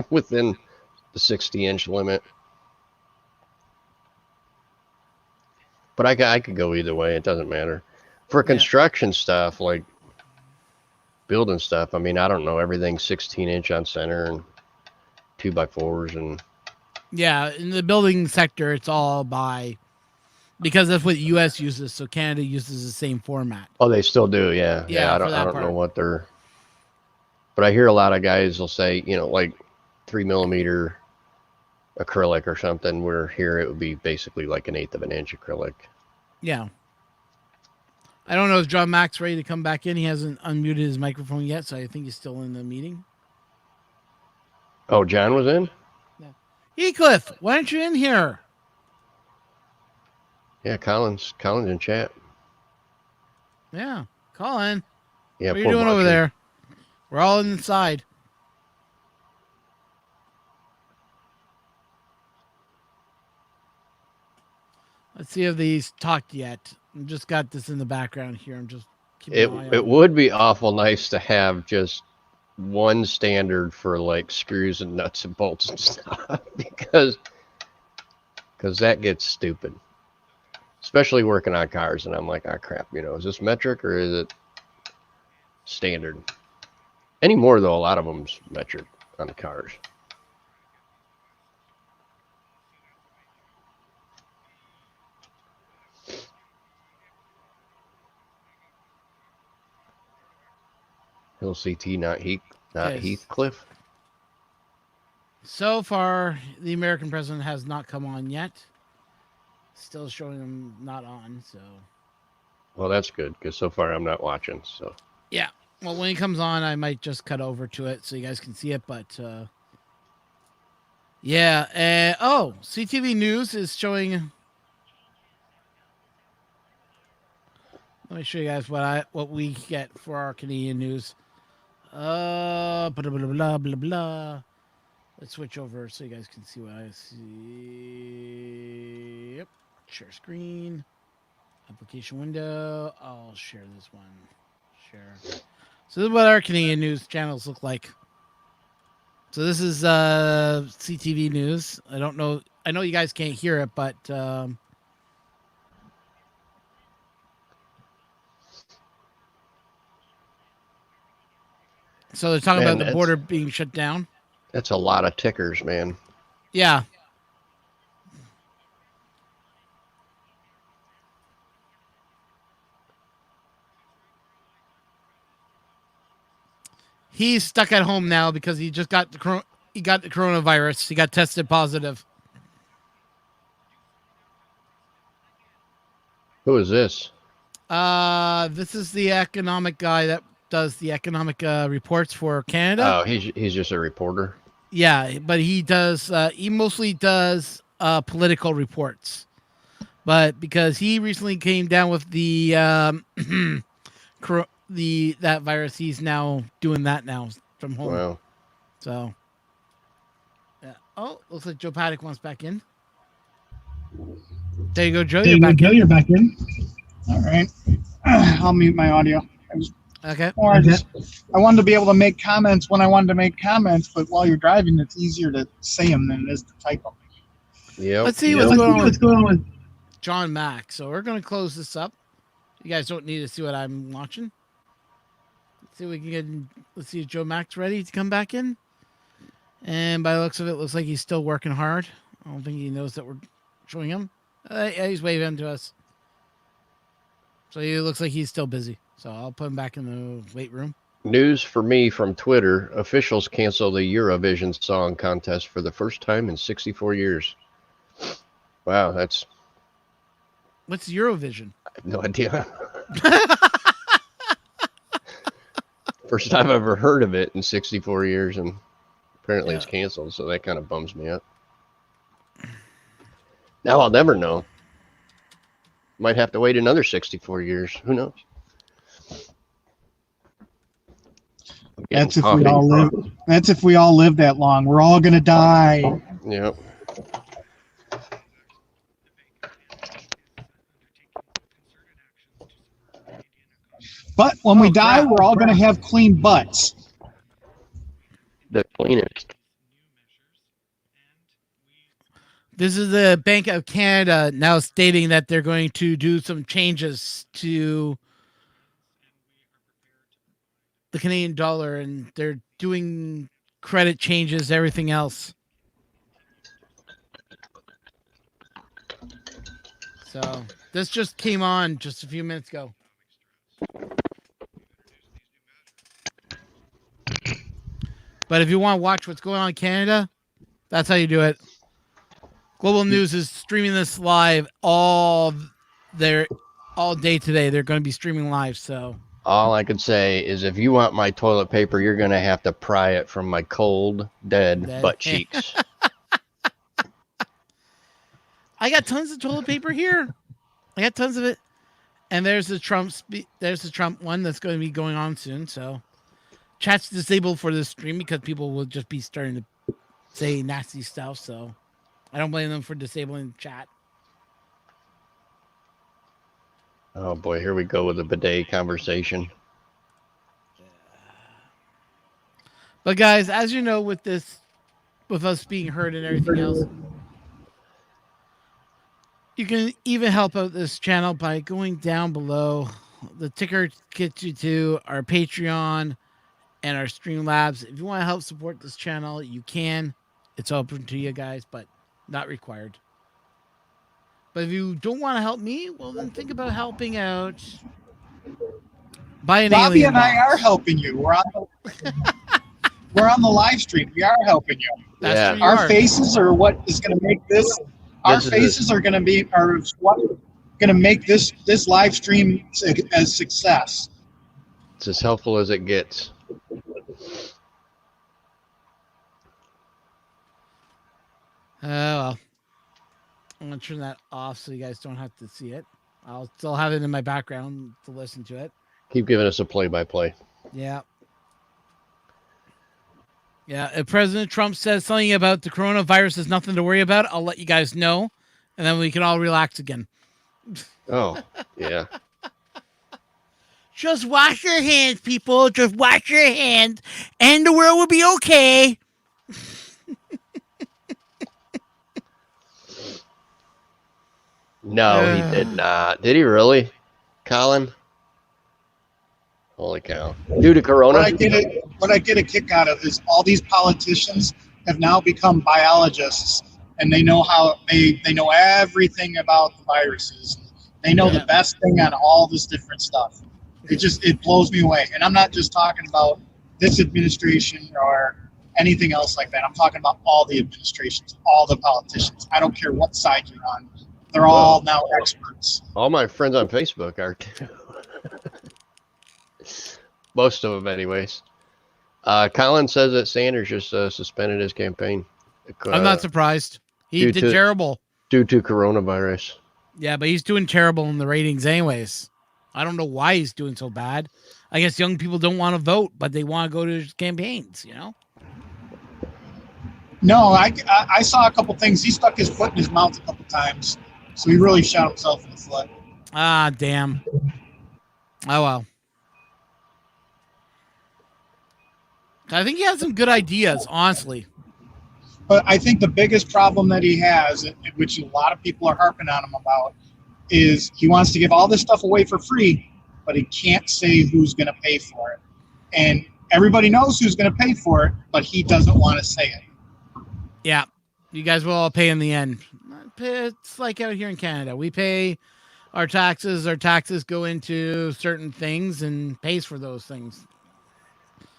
within the 60-inch limit. But I could go either way. It doesn't matter. For construction stuff, like building stuff, I mean, I don't know, everything's 16-inch on center and 2x4s and. Yeah, in the building sector, it's all because that's what the U.S. uses. So Canada uses the same format. Oh, they still do, yeah. Yeah, I don't know what they're. But I hear a lot of guys will say, like 3mm acrylic or something. Where here it would be basically like 1/8 of an inch acrylic. Yeah. I don't know if John Mack's ready to come back in. He hasn't unmuted his microphone yet, so I think he's still in the meeting. Oh, John was in? Yeah. Heathcliff, why aren't you in here? Yeah, Colin's in chat. Yeah, Colin. Yeah, what are you doing over there? We're all inside. Let's see if these talked yet. I just got this in the background here. I'm just keeping an eye on it would be awful nice to have just one standard for like screws and nuts and bolts and stuff because that gets stupid, especially working on cars. And I'm like, oh crap, is this metric or is it standard anymore? Though a lot of them's metric on the cars. Hill CT, not Heathcliff. So far, the American president has not come on yet. Still showing him not on, so. Well, that's good, because so far I'm not watching, so. Yeah. Well, when he comes on, I might just cut over to it so you guys can see it, but, yeah. CTV News is showing. Let me show you guys what we get for our Canadian news. Blah, blah, blah, blah, blah. Let's switch over so you guys can see what I see. Yep. Share screen. Application window. I'll share this one. Share. So this is what our Canadian news channels look like. So this is CTV news. I don't know. I know you guys can't hear it, but so they're talking Man, about the that's- border being shut down. That's a lot of tickers, man. Yeah. He's stuck at home now because he just got the coronavirus. He got tested positive. Who is this? This is the economic guy that does the economic reports for Canada. Oh, he's just a reporter. Yeah, but he does. He mostly does political reports. But because he recently came down with the that virus, he's now doing that now from home. Wow. So, yeah. Oh, looks like Joe Paddock wants back in. There you go, Joe. There You're you go, back Joe. in. You're back in. All right. I'll mute my audio. Okay. Or I wanted to be able to make comments when I wanted to make comments, but while you're driving, it's easier to say them than it is to type them. Yep. Let's see what's going on with John Mack. So we're going to close this up. You guys don't need to see what I'm watching. Let's see if we can get. Let's see if Joe Mack's ready to come back in. And by the looks of it, looks like he's still working hard. I don't think he knows that we're showing him. Yeah, he's waving to us. So he looks like he's still busy. So I'll put him back in the weight room. News for me from Twitter. Officials cancel the Eurovision Song Contest for the first time in 64 years. Wow, that's... What's Eurovision? I have no idea. First time I've ever heard of it in 64 years, and apparently it's canceled, so that kind of bums me up. Now I'll never know. Might have to wait another 64 years. Who knows? That's if we all live. That's if we all live that long. We're all gonna die. Yep. But when we die, crap. we're all gonna have clean butts. The cleanest. This is the Bank of Canada now stating that they're going to do some changes to the Canadian dollar, and they're doing credit changes, everything else. So this just came on just a few minutes ago. But if you want to watch what's going on in Canada, that's how you do it. Global News is streaming this live all day today. They're going to be streaming live. So All I could say is if you want my toilet paper, you're going to have to pry it from my cold, dead butt cheeks. I got tons of toilet paper here. I got tons of it. And there's the Trump one that's going to be going on soon. So chat's disabled for this stream because people will just be starting to say nasty stuff. So I don't blame them for disabling chat. Oh boy, here we go with the bidet conversation. But guys, as you know, with us being heard and everything else, you can even help out this channel by going down below. The ticker gets you to our Patreon and our Streamlabs. If you want to help support this channel, you can. It's open to you guys, but not required. But if you don't want to help me, well, then think about helping out. Buy an Bobby alien and I box. are helping you. We're on the live stream. We are helping you. That's Yeah. who you Our are. faces are what is going to make this. Our This is faces are going to be what going to make this live stream a success. It's as helpful as it gets. Well, I'm going to turn that off so you guys don't have to see it. I'll still have it in my background to listen to it. Keep giving us a play-by-play. Yeah. Yeah, if President Trump says something about the coronavirus is nothing to worry about, I'll let you guys know, and then we can all relax again. Oh, yeah. Just wash your hands, people. Just wash your hands, and the world will be okay. No, he did not. Did he really, Colin? Holy cow! Due to Corona. What I get a kick out of is all these politicians have now become biologists, and they know they know everything about the viruses. They know the best thing on all this different stuff. It blows me away. And I'm not just talking about this administration or anything else like that. I'm talking about all the administrations, all the politicians. I don't care what side you're on. They're all now experts. All my friends on Facebook are too. Most of them, anyways. Colin says that Sanders just suspended his campaign. I'm not surprised. He did terrible. Due to coronavirus. Yeah, but he's doing terrible in the ratings anyways. I don't know why he's doing so bad. I guess young people don't want to vote, but they want to go to his campaigns, you know? No, I saw a couple things. He stuck his foot in his mouth a couple times, so he really shot himself in the foot. Ah, damn. Oh, well. I think he has some good ideas, honestly. But I think the biggest problem that he has, which a lot of people are harping on him about, is he wants to give all this stuff away for free, but he can't say who's going to pay for it. And everybody knows who's going to pay for it, but he doesn't want to say it. Yeah, you guys will all pay in the end. It's like out here in Canada. We pay our taxes. Our taxes go into certain things and pays for those things.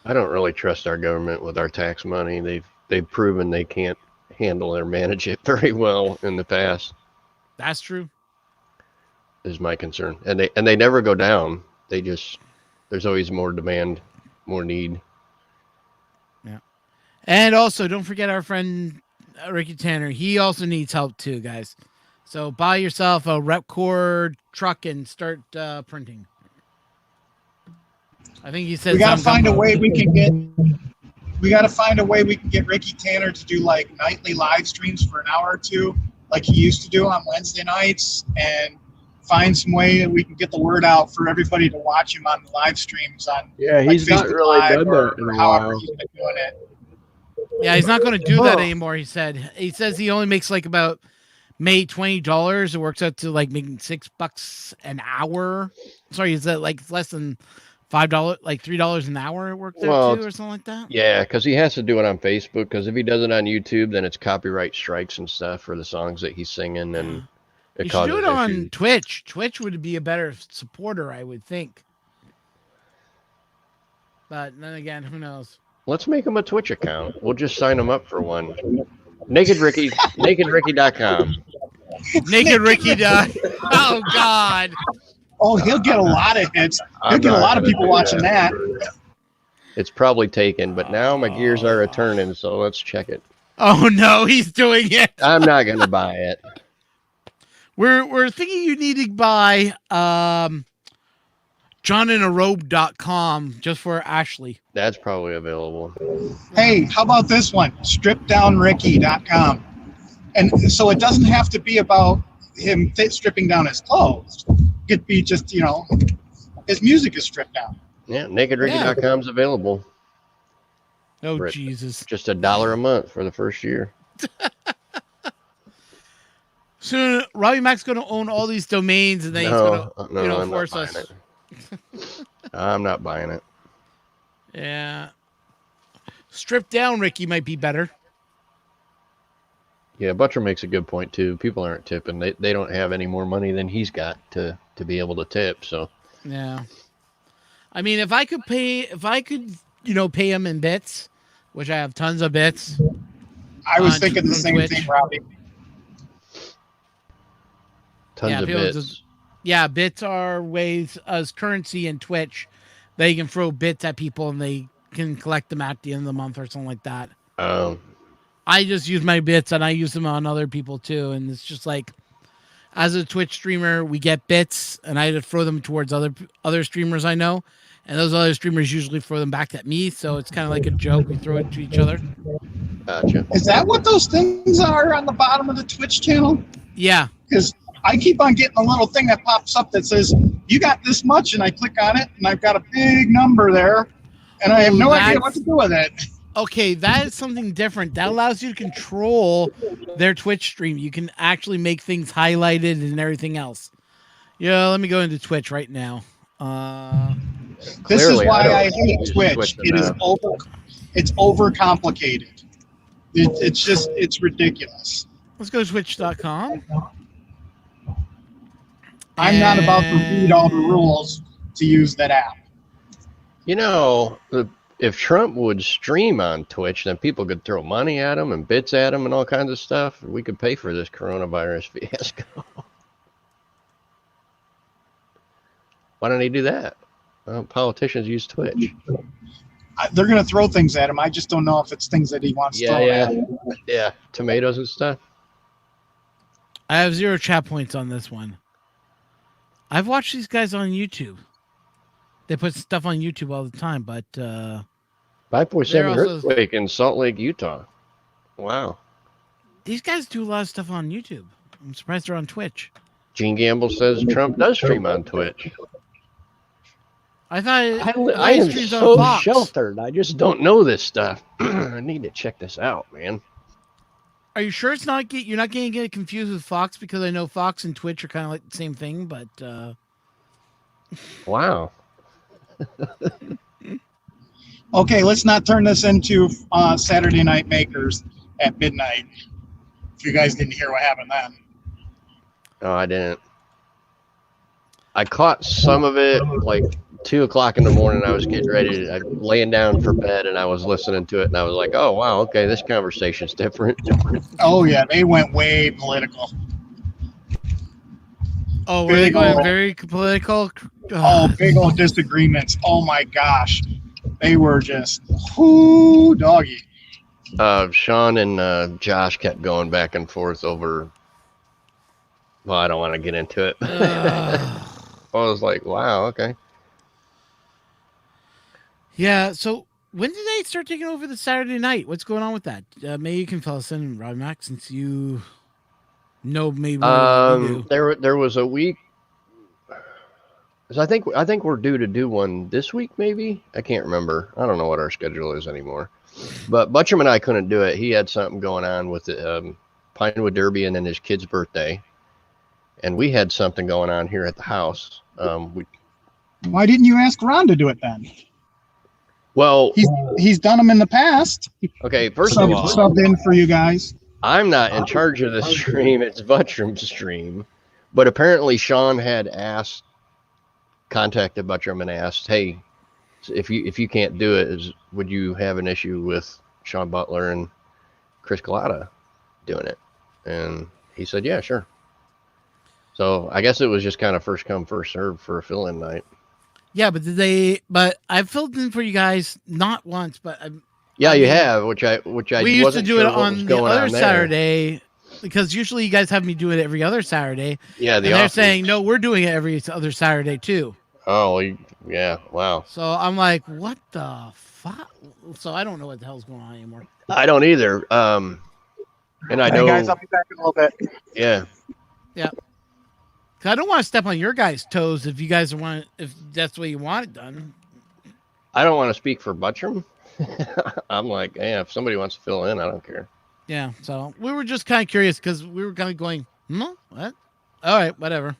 I don't really trust our government with our tax money. They've proven they can't handle or manage it very well in the past. That's true. Is my concern. And they never go down. There's always more demand, more need. Yeah. And also, don't forget our friend Ricky Tanner. He also needs help too, guys. So buy yourself a Repcord truck and start printing. I think he said we got to find a way we can get. We got to find a way we can get Ricky Tanner to do like nightly live streams for an hour or two, like he used to do on Wednesday nights, and find some way that we can get the word out for everybody to watch him on the live streams on. Yeah, he's like not really done that in a however while. he's been doing it. Yeah, he's not going to do that anymore. He says he only makes like about maybe $20. It works out to like making $6 an hour. Sorry, is that like less than $5, like $3 an hour? It works out to, or something like that. Yeah, because he has to do it on Facebook. Because if he does it on YouTube, then it's copyright strikes and stuff for the songs that he's singing, and you should do it on Twitch. Twitch would be a better supporter, I would think. But then again, who knows? Let's make him a Twitch account. We'll just sign him up for one. NakedRicky.com. Naked Ricky. Oh God. Oh, he'll get a lot of hits. He'll get a lot of people watching that. It's probably taken, but now my gears are a-turning, so let's check it. Oh no, he's doing it. I'm not gonna buy it. We're thinking you need to buy johninaarobe.com just for Ashley. That's probably available. Hey, how about this one? Stripdownricky.com. And so it doesn't have to be about him stripping down his clothes. It could be just, his music is stripped down. Yeah, NakedRicky.com is available. Oh, Jesus. Just $1 a month for the first year. Soon, Robbie Mac's going to own all these domains, and then he's going to force us. I'm not buying it. Yeah. Strip down Ricky might be better. Yeah, Butcher makes a good point too. People aren't tipping. They don't have any more money than he's got to be able to tip. So yeah. I mean, if I could pay him in bits, which I have tons of bits. I was thinking the same thing, Robbie. Tons of bits. Bits are ways as currency in Twitch. They can throw bits at people and they can collect them at the end of the month or something like that. I just use my bits and I use them on other people too. And it's just like, as a Twitch streamer, we get bits and I just throw them towards other streamers I know. And those other streamers usually throw them back at me. So it's kind of like a joke. We throw it to each other. Gotcha. Is that what those things are on the bottom of the Twitch channel? Yeah. Because I keep on getting a little thing that pops up that says, you got this much, and I click on it, and I've got a big number there, and I have no idea what to do with it. Okay, that is something different. That allows you to control their Twitch stream. You can actually make things highlighted and everything else. Yeah, let me go into Twitch right now. This is Clearly, why I I don't hate use Twitch. Twitch It is enough. it's overcomplicated. It's ridiculous. Let's go to twitch.com. I'm not about to read all the rules to use that app. You know, if Trump would stream on Twitch, then people could throw money at him and bits at him and all kinds of stuff. We could pay for this coronavirus fiasco. Why don't he do that? Well, politicians use Twitch. They're going to throw things at him. I just don't know if it's things that he wants thrown at him. Yeah, tomatoes and stuff. I have 0 chat points on this one. I've watched these guys on YouTube. They put stuff on YouTube all the time, but 5.7 also- earthquake in Salt Lake, Utah. Wow. these guys do a lot of stuff on YouTube. I'm surprised they're on Twitch. Gene Gamble says Trump does stream on Twitch. I thought I live am streams on so Fox. sheltered. I just don't know this stuff. I need to check this out, man. Are you sure it's not you're not going to get confused with Fox? Because I know Fox and Twitch are kind of like the same thing, but Wow. Okay, let's not turn this into Saturday Night Makers at midnight. If you guys didn't hear what happened then. No, I didn't. I caught some of it like 2 o'clock in the morning. I was getting ready to, laying down for bed, and I was listening to it, and I was like, "Oh wow, okay, this conversation's different." Oh yeah, they went way political. oh, were they going very political? Oh, big old disagreements. Oh my gosh, they were just whoo doggy. Sean and Josh kept going back and forth over. Well, I don't want to get into it. I was like, "Wow, okay." Yeah. So when did they start taking over the Saturday night? What's going on with that? Maybe you can fill us in, Rob Max, since you know maybe more than we do. There was a week. 'Cause I think we're due to do one this week, maybe. I can't remember. I don't know what our schedule is anymore. But Butcham and I couldn't do it. He had something going on with the Pinewood Derby and then his kid's birthday, and we had something going on here at the house. Why didn't you ask Ron to do it then? Well, He's done them in the past. okay. First of all, Subbed in for you guys. I'm not in charge of the stream. It's Buttram's stream. But apparently Sean had contacted Buttram and asked, "Hey, if you can't do it, would you have an issue with Sean Butler and Chris Collada doing it?" And he said, "Yeah, sure." So I guess it was just kind of first come, first served for a fill-in night. Yeah, but But I filled in for you guys not once, but Yeah, you have, which I we used to do it on the other Saturday, because usually you guys have me do it every other Saturday. Yeah, and they're saying no, we're doing it every other Saturday too. Oh, yeah, wow. So I'm like, what the fuck? So I don't know what the hell's going on anymore. I don't either. And I know. Hey guys, I'll be back in a little bit. Yeah. I don't want to step on your guys' toes if you guys want, if that's the way you want it done. I don't want to speak for Buttram. I'm like, yeah, if somebody wants to fill in, I don't care. Yeah, so we were just kind of curious because we were kind of going, what? All right, whatever.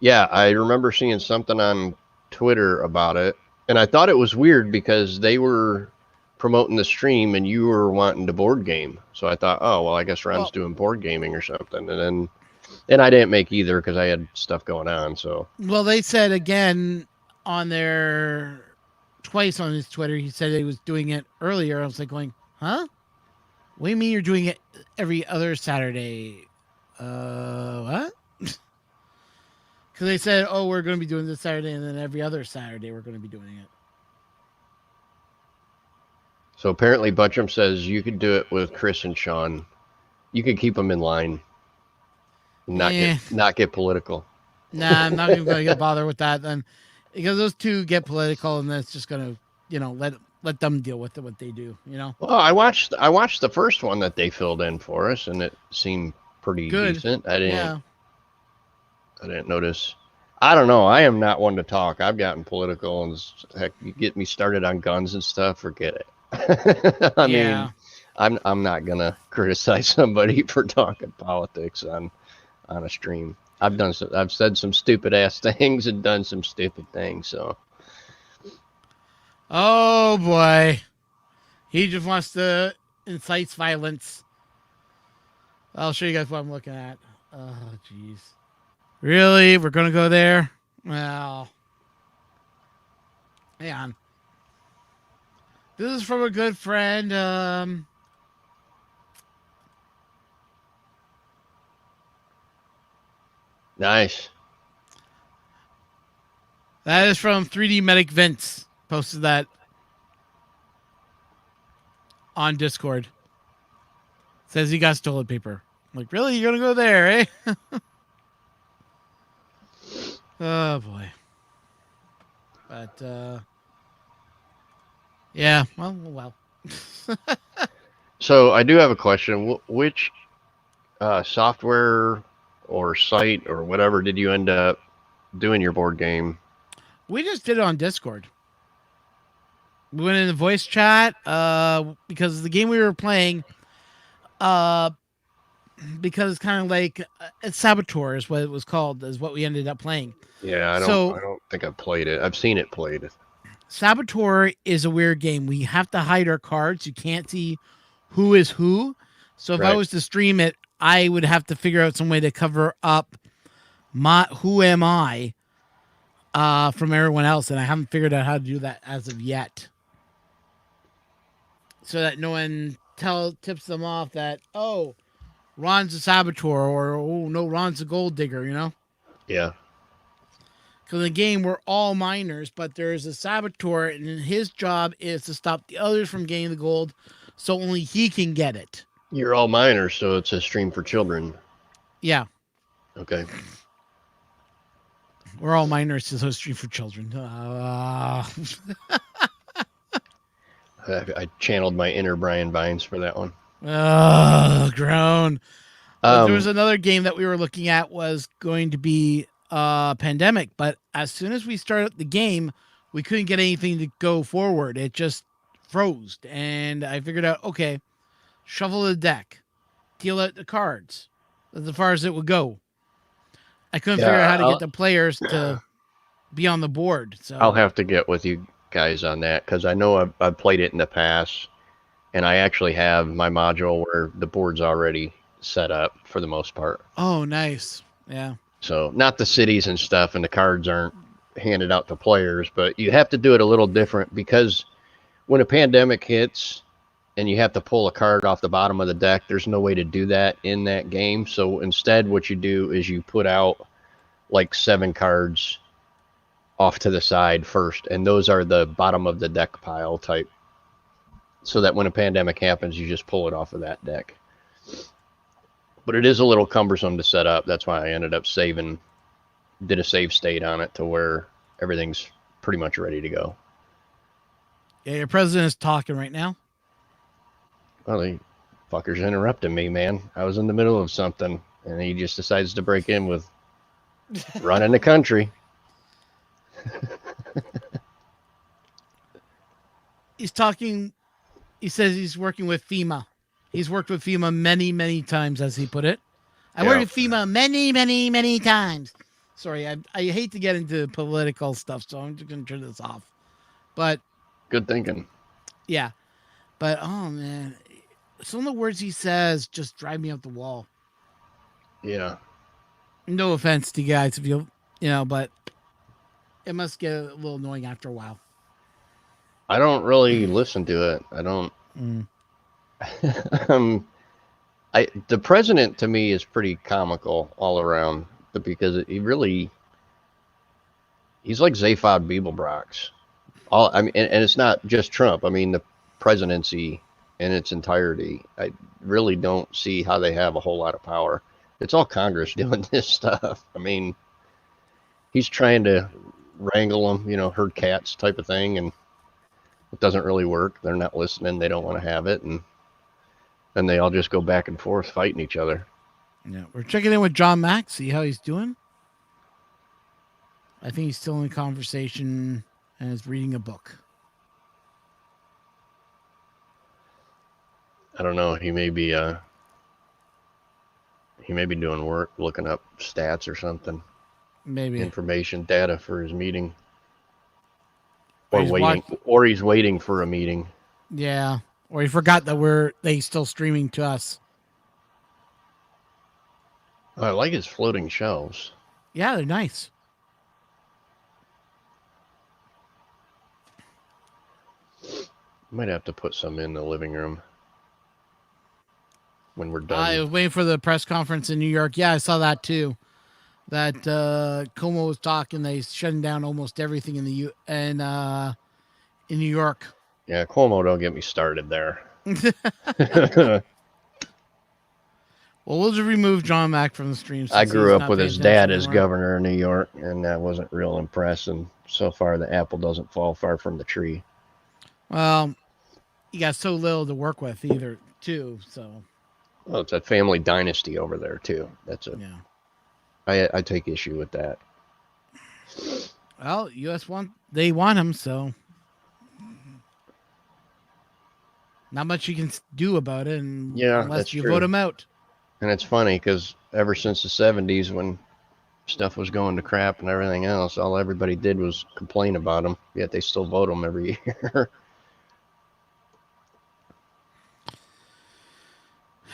Yeah, I remember seeing something on Twitter about it, and I thought it was weird because they were promoting the stream and you were wanting to board game. So I thought, oh, well, I guess Ron's doing board gaming or something. And I didn't make either because I had stuff going on. So well, they said again on their twice on his Twitter, he said he was doing it earlier. I was like going, huh? What do you mean you're doing it every other Saturday? What? Because they said, oh, we're going to be doing this Saturday, and then every other Saturday we're going to be doing it. So apparently Buttram says you could do it with Chris and Sean. You could keep them in line. Not get political. Nah, I'm not even going to get bothered with that then, because those two get political, and that's just going to, let them deal with what they do. Well, I watched the first one that they filled in for us, and it seemed pretty decent. I didn't notice. I don't know. I am not one to talk. I've gotten political, and heck, you get me started on guns and stuff, forget it. I Yeah. mean, I'm not gonna criticize somebody for talking politics on a stream. I've said some stupid ass things and done some stupid things. So Oh boy. He just wants to incite violence. I'll show you guys what I'm looking at. Oh, jeez. Really? We're going to go there? Well, hang on. This is from a good friend. nice. That is from 3D Medic Vince. Posted that on Discord. Says he got toilet paper. I'm like, really? You're going to go there, eh? Oh, boy. But, yeah. Well. So I do have a question. Which software or site or whatever did you end up doing your board game? We just did it on Discord. We went in the voice chat because the game we were playing, because it's kind of like it's Saboteur is what it was called, is what we ended up playing. Yeah, I don't think I've played it. I've seen it played. Saboteur is a weird game. We have to hide our cards. You can't see who is who. So if I Right. was to stream it, I would have to figure out some way to cover up my who am I from everyone else, and I haven't figured out how to do that as of yet. So that no one tips them off that, oh, Ron's a saboteur, or oh no, Ron's a gold digger, you know? Yeah. Because in the game we're all miners, but there's a saboteur, and his job is to stop the others from getting the gold, so only he can get it. You're all minors, so it's a stream for children. Yeah, Okay. we're all miners, so stream for children. I channeled my inner Brian Vines for that one. Grown. But there was Um, another game that we were looking at was going to be Pandemic, but as soon as we started the game, we couldn't get anything to go forward. It just froze, and I figured out, okay, shuffle the deck, deal out the cards. That's as far as it would go. I couldn't figure out how to get the players to be on the board. So I'll have to get with you guys on that because I know I've played it in the past, and I actually have my module where the board's already set up for the most part. Oh, nice. Yeah. So not the cities and stuff, and the cards aren't handed out to players, but you have to do it a little different because when a pandemic hits and you have to pull a card off the bottom of the deck, there's no way to do that in that game. So instead, what you do is you put out like 7 cards off to the side first, and those are the bottom of the deck pile type, so that when a pandemic happens, you just pull it off of that deck. But it is a little cumbersome to set up. That's why I ended up did a save state on it to where everything's pretty much ready to go. Yeah, your president is talking right now. Well, the fucker's interrupting me, man. I was in the middle of something, and he just decides to break in with running the country. He's talking. He says he's working with FEMA. He's worked with FEMA many, many times, as he put it. I worked with FEMA many, many, many times. Sorry, I hate to get into political stuff, so I'm just going to turn this off. But Good thinking. yeah. But, oh, man. Some of the words he says just drive me up the wall. Yeah. No offense to you guys if you know, but it must get a little annoying after a while. I don't really listen to it. I don't. The president to me is pretty comical all around because he's like Zaphod Beeblebrox. And it's not just Trump. I mean, the presidency in its entirety. I really don't see how they have a whole lot of power. It's all Congress doing this stuff. I mean, he's trying to wrangle them, herd cats type of thing, and it doesn't really work. They're not listening. They don't want to have it, and then they all just go back and forth fighting each other. Yeah, we're checking in with John Mack, see how he's doing. I think he's still in conversation and is reading a book. I don't know. He may be doing work, looking up stats or something, Maybe. information, data for his meeting, Or or he's waiting, or he's waiting for a meeting. Yeah. Or he forgot that they still streaming to us. Oh, I like his floating shelves. Yeah, they're nice. Might have to put some in the living room when we're done. I was waiting for the press conference in New York. Yeah, I saw that too. That Como was talking. They shutting down almost everything in in New York. Yeah, Cuomo, don't get me started there. Well, we'll just remove John Mack from the stream. I Since grew he's up not with paying his dad attention as anymore. governor of New York, and I wasn't real impressed. And so far, the apple doesn't fall far from the tree. Well, you got so little to work with either, too. So, Well, it's a family dynasty over there too. That's a. yeah. I take issue with that. Well, U.S. they want him, so not much you can do about it, Yeah, unless that's you true. vote him out. And it's funny because ever since the 70s, when stuff was going to crap and everything else, all everybody did was complain about him. Yet they still vote him every year.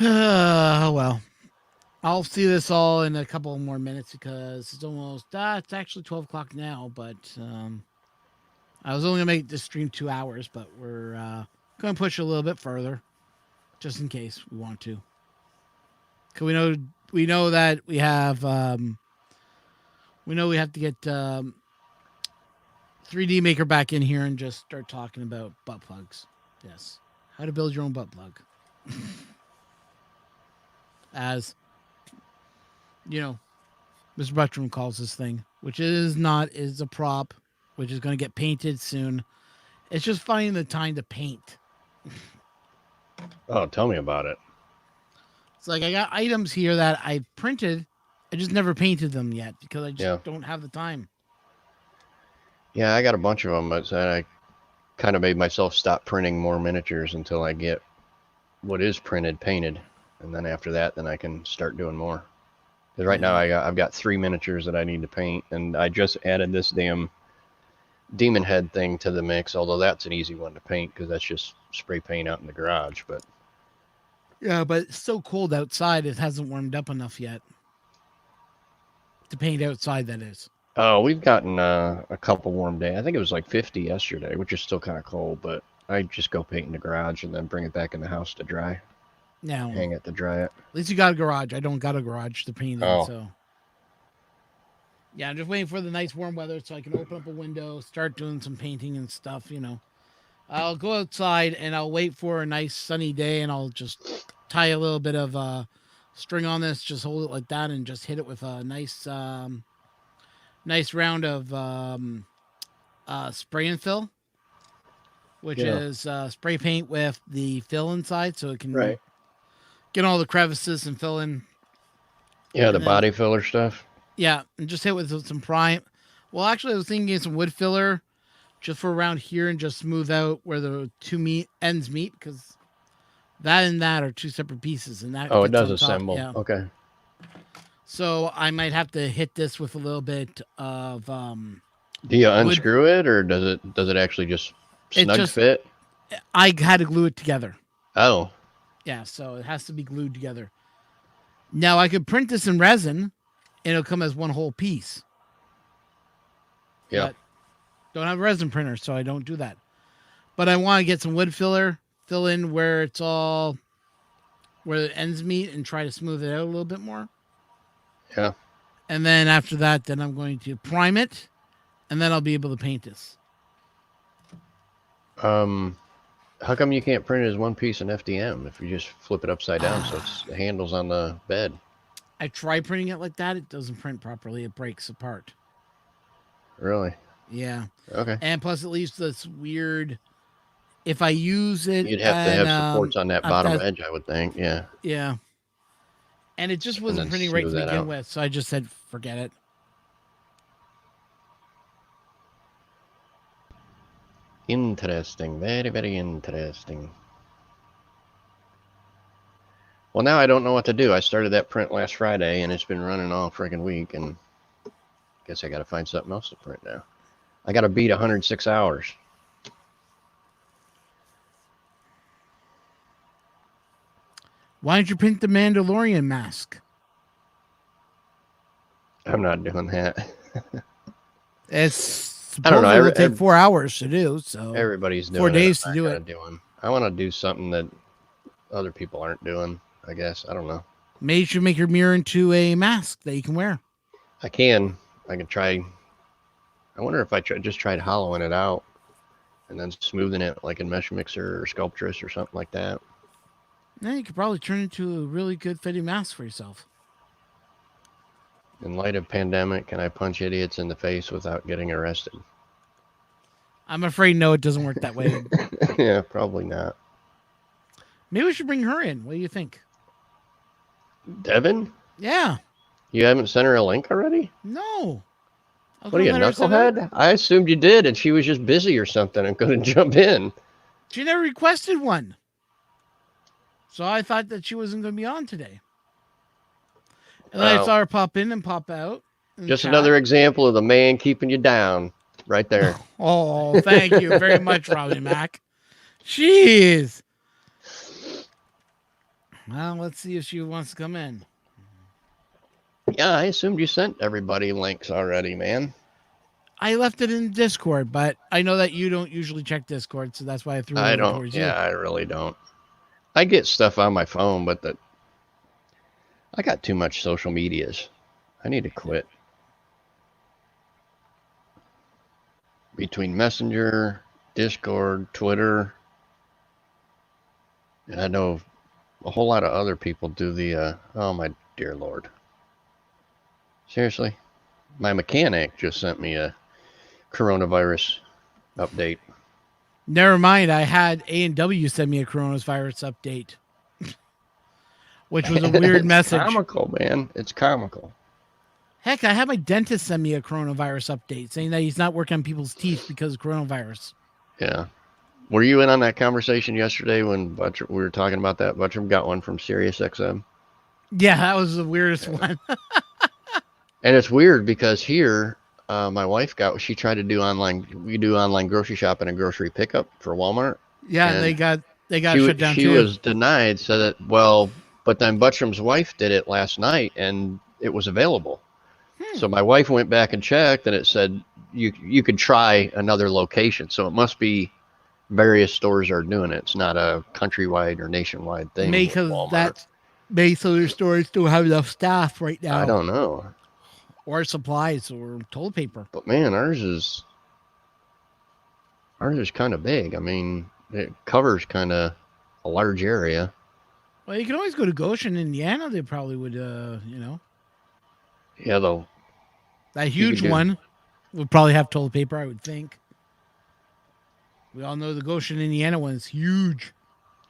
Oh, well. I'll see this all in a couple more minutes because it's almost, it's actually 12 o'clock now, but I was only going to make this stream 2 hours, but we're going to push it a little bit further just in case we want to. Because we know that we have, we have to get 3D Maker back in here and just start talking about butt plugs. Yes. How to build your own butt plug. As, you know, Mr. Buttram calls this thing, which is a prop, which is going to get painted soon. It's just finding the time to paint. Oh, tell me about it. It's like I got items here that I printed. I just never painted them yet because I just don't have the time. Yeah, I got a bunch of them, but I kind of made myself stop printing more miniatures until I get what is printed painted, and then after that, then I can start doing more. Because right now I've got 3 miniatures that I need to paint, and I just added this damn demon head thing to the mix. Although that's an easy one to paint because that's just spray paint out in the garage. But yeah, but it's so cold outside; it hasn't warmed up enough yet to paint outside. That is. Oh, we've gotten a couple warm days. I think it was like 50 yesterday, which is still kind of cold. But I just go paint in the garage and then bring it back in the house to dry. Now, hang it to dry it. At least you got a garage. I don't got a garage to paint in, so. Yeah, I'm just waiting for the nice warm weather so I can open up a window, start doing some painting and stuff, you know. I'll go outside and I'll wait for a nice sunny day and I'll just tie a little bit of string on this, just hold it like that and just hit it with a nice nice round of spray and fill, which is spray paint with the fill inside so it can get all the crevices and fill in. Yeah, the body filler stuff. Yeah, and just hit with some prime. Well, actually, I was thinking some wood filler just for around here and just smooth out where the two ends meet because that and that are two separate pieces. And that it does assemble. Yeah. Okay. So I might have to hit this with a little bit of. Do you unscrew it or does it actually just snug fit? I had to glue it together. Oh. Yeah, so it has to be glued together. Now I could print this in resin, and it'll come as one whole piece. Yeah. But don't have a resin printer, so I don't do that. But I want to get some wood filler, fill in where it's all, where the ends meet, and try to smooth it out a little bit more. Yeah. And then after that, then I'm going to prime it, and then I'll be able to paint this. How come you can't print it as one piece in FDM if you just flip it upside down so it's the handles on the bed? I try printing it like that. It doesn't print properly. It breaks apart. Really? Yeah. Okay. And plus it leaves this weird, if I use it... You'd have to have supports on that bottom edge, I would think. Yeah. Yeah. And it just wasn't printing right to begin with, so I just said, forget it. Interesting. Very, very interesting. Well, now I don't know what to do. I started that print last Friday, and it's been running all freaking week, and guess I got to find something else to print now. I got to beat 106 hours. Why don't you print the Mandalorian mask? I'm not doing that. It's I don't know. supposedly will take 4 hours to do, so Everybody's doing 4 it. days I'm to not do gonna it. do one. I want to do something that other people aren't doing, I guess. I don't know. Maybe you should make your mirror into a mask that you can wear. I can try. I wonder if I just tried hollowing it out and then smoothing it like in Mesh Mixer or Sculptress or something like that. Yeah, you could probably turn it into a really good fitting mask for yourself. In light of pandemic, can I punch idiots in the face without getting arrested? I'm afraid no, it doesn't work that way. Yeah, probably not. Maybe we should bring her in. What do you think? Devin? Yeah. You haven't sent her a link already? No. What are you, knucklehead? I assumed you did, and she was just busy or something and couldn't jump in. She never requested one. So I thought that she wasn't going to be on today. And then I saw her pop in and pop out. Just another example of the man keeping you down right there. Oh, thank you very much, Robbie Mac. Jeez. Well, let's see if she wants to come in. Yeah, I assumed you sent everybody links already, man. I left it in Discord, but I know that you don't usually check Discord, so that's why I threw it over towards you. Yeah, I really don't. I get stuff on my phone, but I got too much social medias. I need to quit. Between Messenger, Discord, Twitter, and I know a whole lot of other people do the, oh my dear Lord. Seriously? My mechanic just sent me a coronavirus update. Never mind, I had A&W send me a coronavirus update. Which was a weird message. It's comical, man. It's comical. Heck, I had my dentist send me a coronavirus update saying that he's not working on people's teeth because of coronavirus. Yeah. Were you in on that conversation yesterday when we were talking about that? Butchum got one from SiriusXM. Yeah, that was the weirdest one. And it's weird because here, my wife she tried to do we do online grocery shopping and grocery pickup for Walmart. Yeah, and they got shut down too. She was denied, so that, well, but then Butchum's wife did it last night and it was available. So my wife went back and checked and it said you could try another location. So it must be various stores are doing it. It's not a countrywide or nationwide thing. Because so their stores don't have enough staff right now. I don't know. Or supplies or toilet paper. But man, ours is kind of big. I mean, it covers kind of a large area. Well, you can always go to Goshen, Indiana. They probably would, Yeah, though. That huge one would probably have toilet paper, I would think. We all know the Goshen, Indiana one is huge.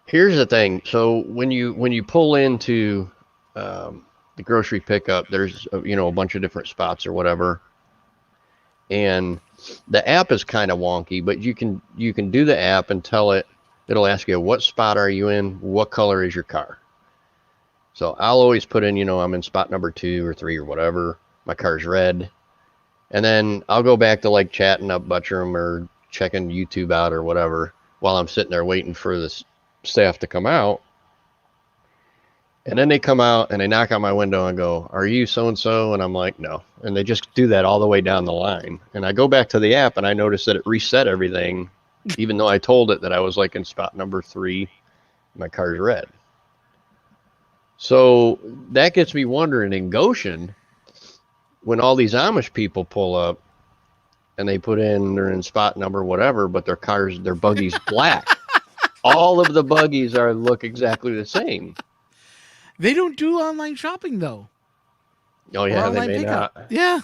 Here's the thing. So when you pull into the grocery pickup, there's a bunch of different spots or whatever, and the app is kind of wonky, but you can do the app and it'll ask you what spot are you in, what color is your car. So I'll always put in, I'm in spot number 2 or 3 or whatever, my car's red, and then I'll go back to like chatting up Butchum or checking YouTube out or whatever while I'm sitting there waiting for the staff to come out. And then they come out and they knock on my window and go, "Are you so-and-so?" And I'm like, "No." And they just do that all the way down the line. And I go back to the app and I notice that it reset everything, even though I told it that I was like in spot number 3, my car's red. So that gets me wondering, in Goshen, when all these Amish people pull up and they put in, they're in spot number whatever, but their buggy's black. All of the buggies look exactly the same. They don't do online shopping, though. Oh, yeah, they may pickup. not. Yeah.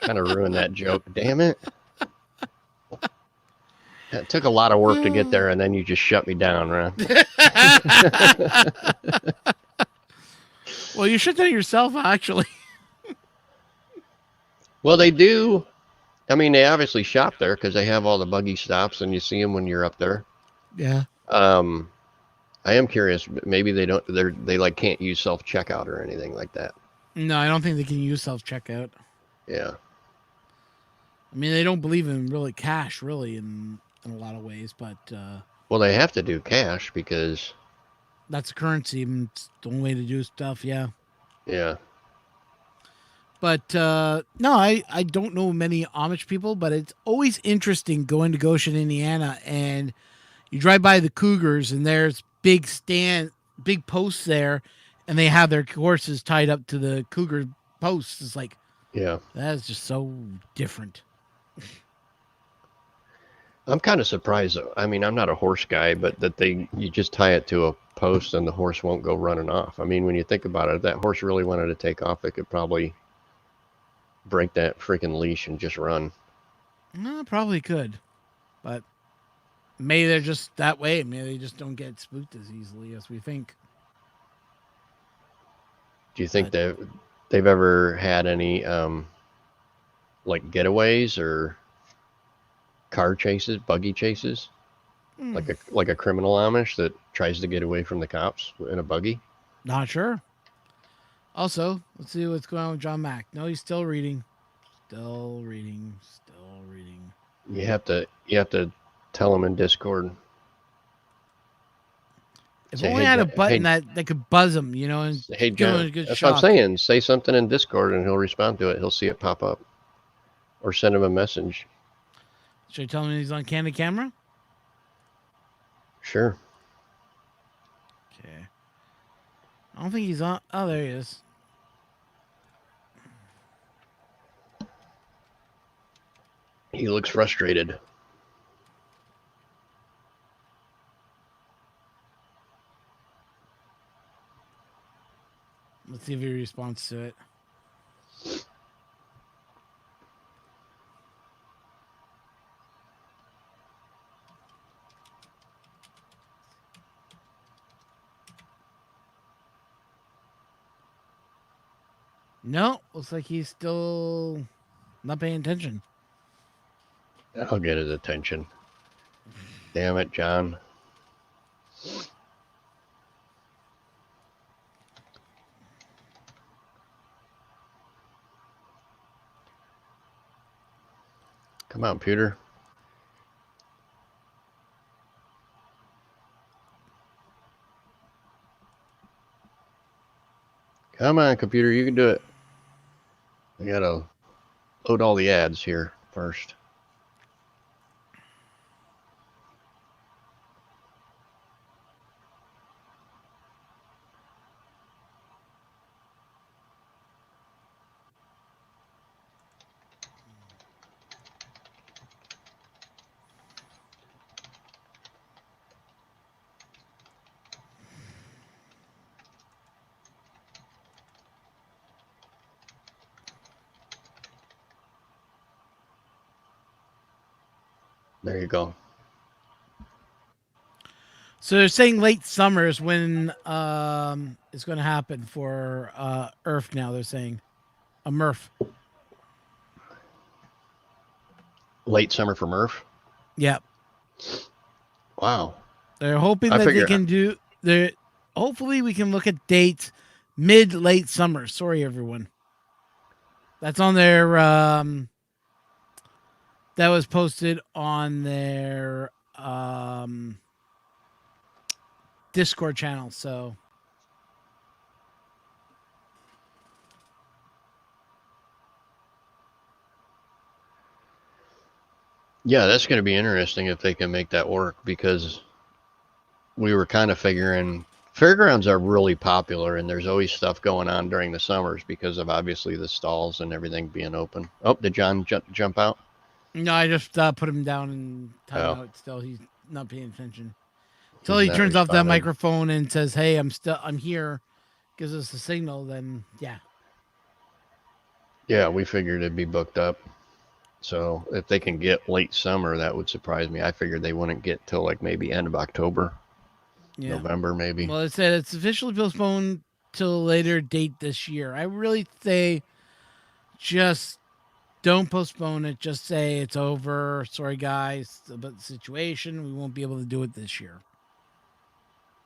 Kind of ruined that joke. Damn it. It took a lot of work to get there, and then you just shut me down, Ron. Well, you shut down yourself, actually. Well, they do. I mean, they obviously shop there because they have all the buggy stops, and you see them when you're up there. Yeah. I am curious. Maybe they don't. They like can't use self checkout or anything like that. No, I don't think they can use self checkout. Yeah. I mean, they don't believe in really cash, really, in a lot of ways, but Well, they have to do cash because. that's a currency. And it's the only way to do stuff. Yeah. Yeah. But no, I don't know many Amish people, but it's always interesting going to Goshen, Indiana, and you drive by the Cougars, and there's big posts there, and they have their horses tied up to the Cougar posts. It's like, Yeah. that is just so different. I'm kind of surprised though. I mean, I'm not a horse guy, but that you just tie it to a post and the horse won't go running off. I mean, when you think about it, if that horse really wanted to take off, it could probably break that freaking leash and just run. Probably could, but maybe they're just that way. Maybe they just don't get spooked as easily as we think. Do you think they've ever had any like getaways or car chases, buggy chases, like a criminal Amish that tries to get away from the cops in a buggy? Not sure. Also, let's see what's going on with John Mack. No, he's still reading. Still reading. You have to tell him in Discord. If Say, only hey, I had a hey, button that could buzz him, and say, hey, give him John, a good that's shock. what I'm saying. Say something in Discord and he'll respond to it. He'll see it pop up, or send him a message. Should I tell him he's on Candid Camera? Sure. Okay. I don't think he's on. Oh, there he is. He looks frustrated. Let's see if he responds to it. No, looks like he's still not paying attention. I'll get his attention. Damn it, John. Come on, Peter. Come on, computer, you can do it. I gotta load all the ads here first. There you go. So they're saying late summer is when it's going to happen for Earth. Now they're saying a Murph. Late summer for Murph? Yep. Wow. They're hoping that they can do. Hopefully, we can look at dates mid-late summer. Sorry, everyone. That's on their. That was posted on their Discord channel. So. Yeah, that's going to be interesting if they can make that work, because we were kind of figuring fairgrounds are really popular and there's always stuff going on during the summers because of obviously the stalls and everything being open. Oh, did John jump out? No, I just put him down and time out. Still, he's not paying attention. Until he turns off that microphone and says, "Hey, I'm here," gives us a signal. Then yeah, we figured it'd be booked up. So if they can get late summer, that would surprise me. I figured they wouldn't get till like maybe end of October, November maybe. Well, it said it's officially postponed till a later date this year. I really say just don't postpone it. Just say it's over. Sorry, guys, about the situation. We won't be able to do it this year.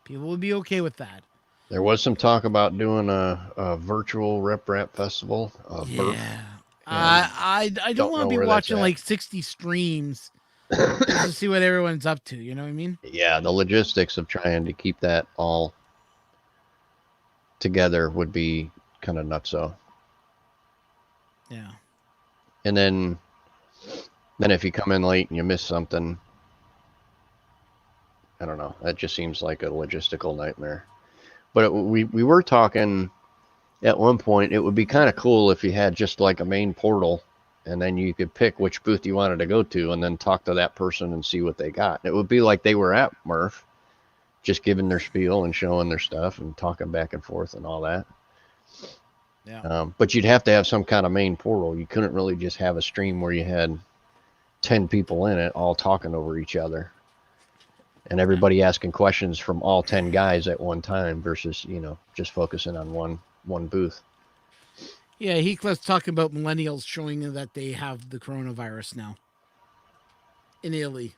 People would be okay with that. There was some talk about doing a virtual Rep Rap festival. Birth. I don't don't want know to be where that's watching at. like 60 streams just to see what everyone's up to. You know what I mean? Yeah, the logistics of trying to keep that all together would be kind of nutso. Yeah. And then if you come in late and you miss something, I don't know. That just seems like a logistical nightmare. But we were talking at one point, it would be kind of cool if you had just like a main portal, and then you could pick which booth you wanted to go to and then talk to that person and see what they got. It would be like they were at Murph, just giving their spiel and showing their stuff and talking back and forth and all that. Yeah. But you'd have to have some kind of main portal. You couldn't really just have a stream where you had 10 people in it all talking over each other and everybody asking questions from all 10 guys at one time versus, just focusing on one booth. Yeah, Heathcliff's talking about millennials showing that they have the coronavirus now in Italy.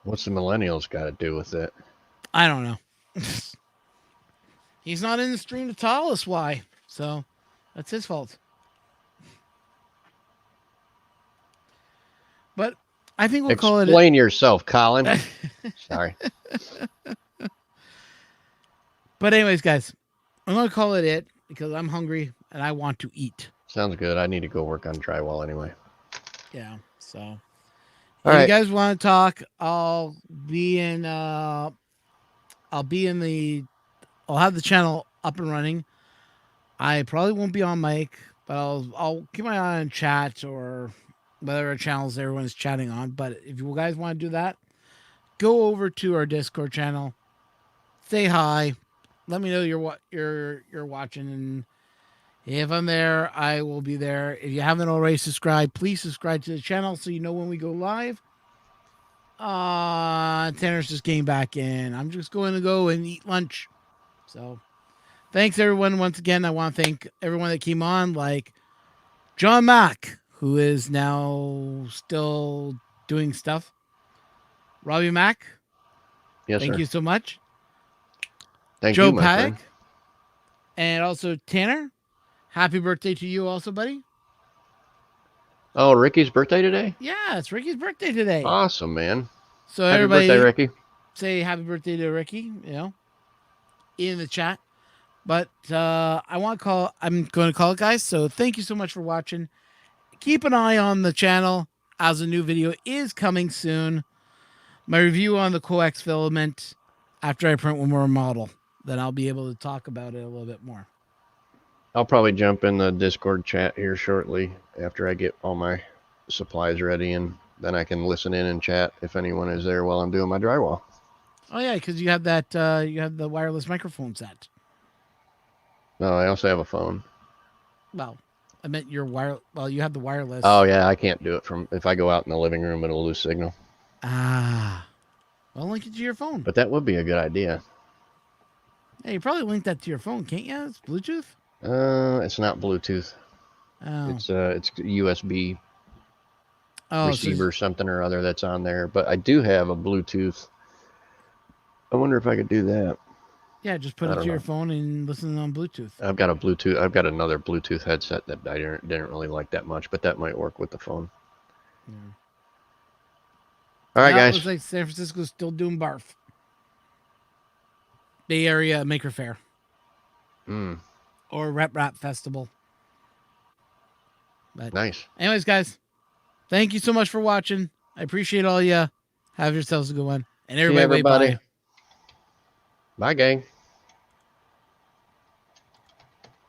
What's the millennials got to do with it? I don't know. He's not in the stream to tell us why, so that's his fault. But I think we'll call it. Explain yourself, Colin. Sorry. But anyways, guys, I'm going to call it because I'm hungry and I want to eat. Sounds good. I need to go work on drywall anyway. Yeah, so All if right. you guys want to talk, I'll have the channel up and running. I probably won't be on mic, but I'll keep my eye on chat or whatever channels everyone's chatting on. But if you guys want to do that, go over to our Discord channel, say hi, let me know you're watching, and if I'm there, I will be there. If you haven't already subscribed, please subscribe to the channel so you know when we go live. Tanner's just getting back in. I'm just going to go and eat lunch. So thanks everyone once again. I want to thank everyone that came on, like John Mack, who is now still doing stuff. Robbie Mack. Yes, thank sir. you so much. Thank Joe you, my Paddock. friend. And also Tanner. Happy birthday to you also, buddy. Oh, Ricky's birthday today? Yeah, it's Ricky's birthday today. Awesome, man. So Happy everybody birthday, Ricky. say happy birthday to Ricky, in the chat. But I'm going to call it, guys. So thank you so much for watching. Keep an eye on the channel as a new video is coming soon. My review on the coax filament after I print one more model. Then I'll be able to talk about it a little bit more. I'll probably jump in the Discord chat here shortly after I get all my supplies ready, and then I can listen in and chat if anyone is there while I'm doing my drywall. Oh yeah, because you have that you have the wireless microphone set. No, I also have a phone. Well, I meant your you have the wireless. Oh yeah, I can't do it from if I go out in the living room, it'll lose signal. Well, link it to your phone. But that would be a good idea. Hey, you probably link that to your phone, can't you? It's Bluetooth. It's not Bluetooth. Oh. It's USB Oh, receiver something or other that's on there. But I do have a Bluetooth. I wonder if I could do that. Yeah, just put it to your phone and listen on Bluetooth. I've got another Bluetooth headset that I didn't really like that much, but that might work with the phone. Yeah. All right, guys. It looks like San Francisco's still doing barf. Bay Area Maker Fair. Or Rep Rap Festival. But nice. Anyways, guys, thank you so much for watching. I appreciate all you. Have yourselves a good one. And everybody. Bye, gang.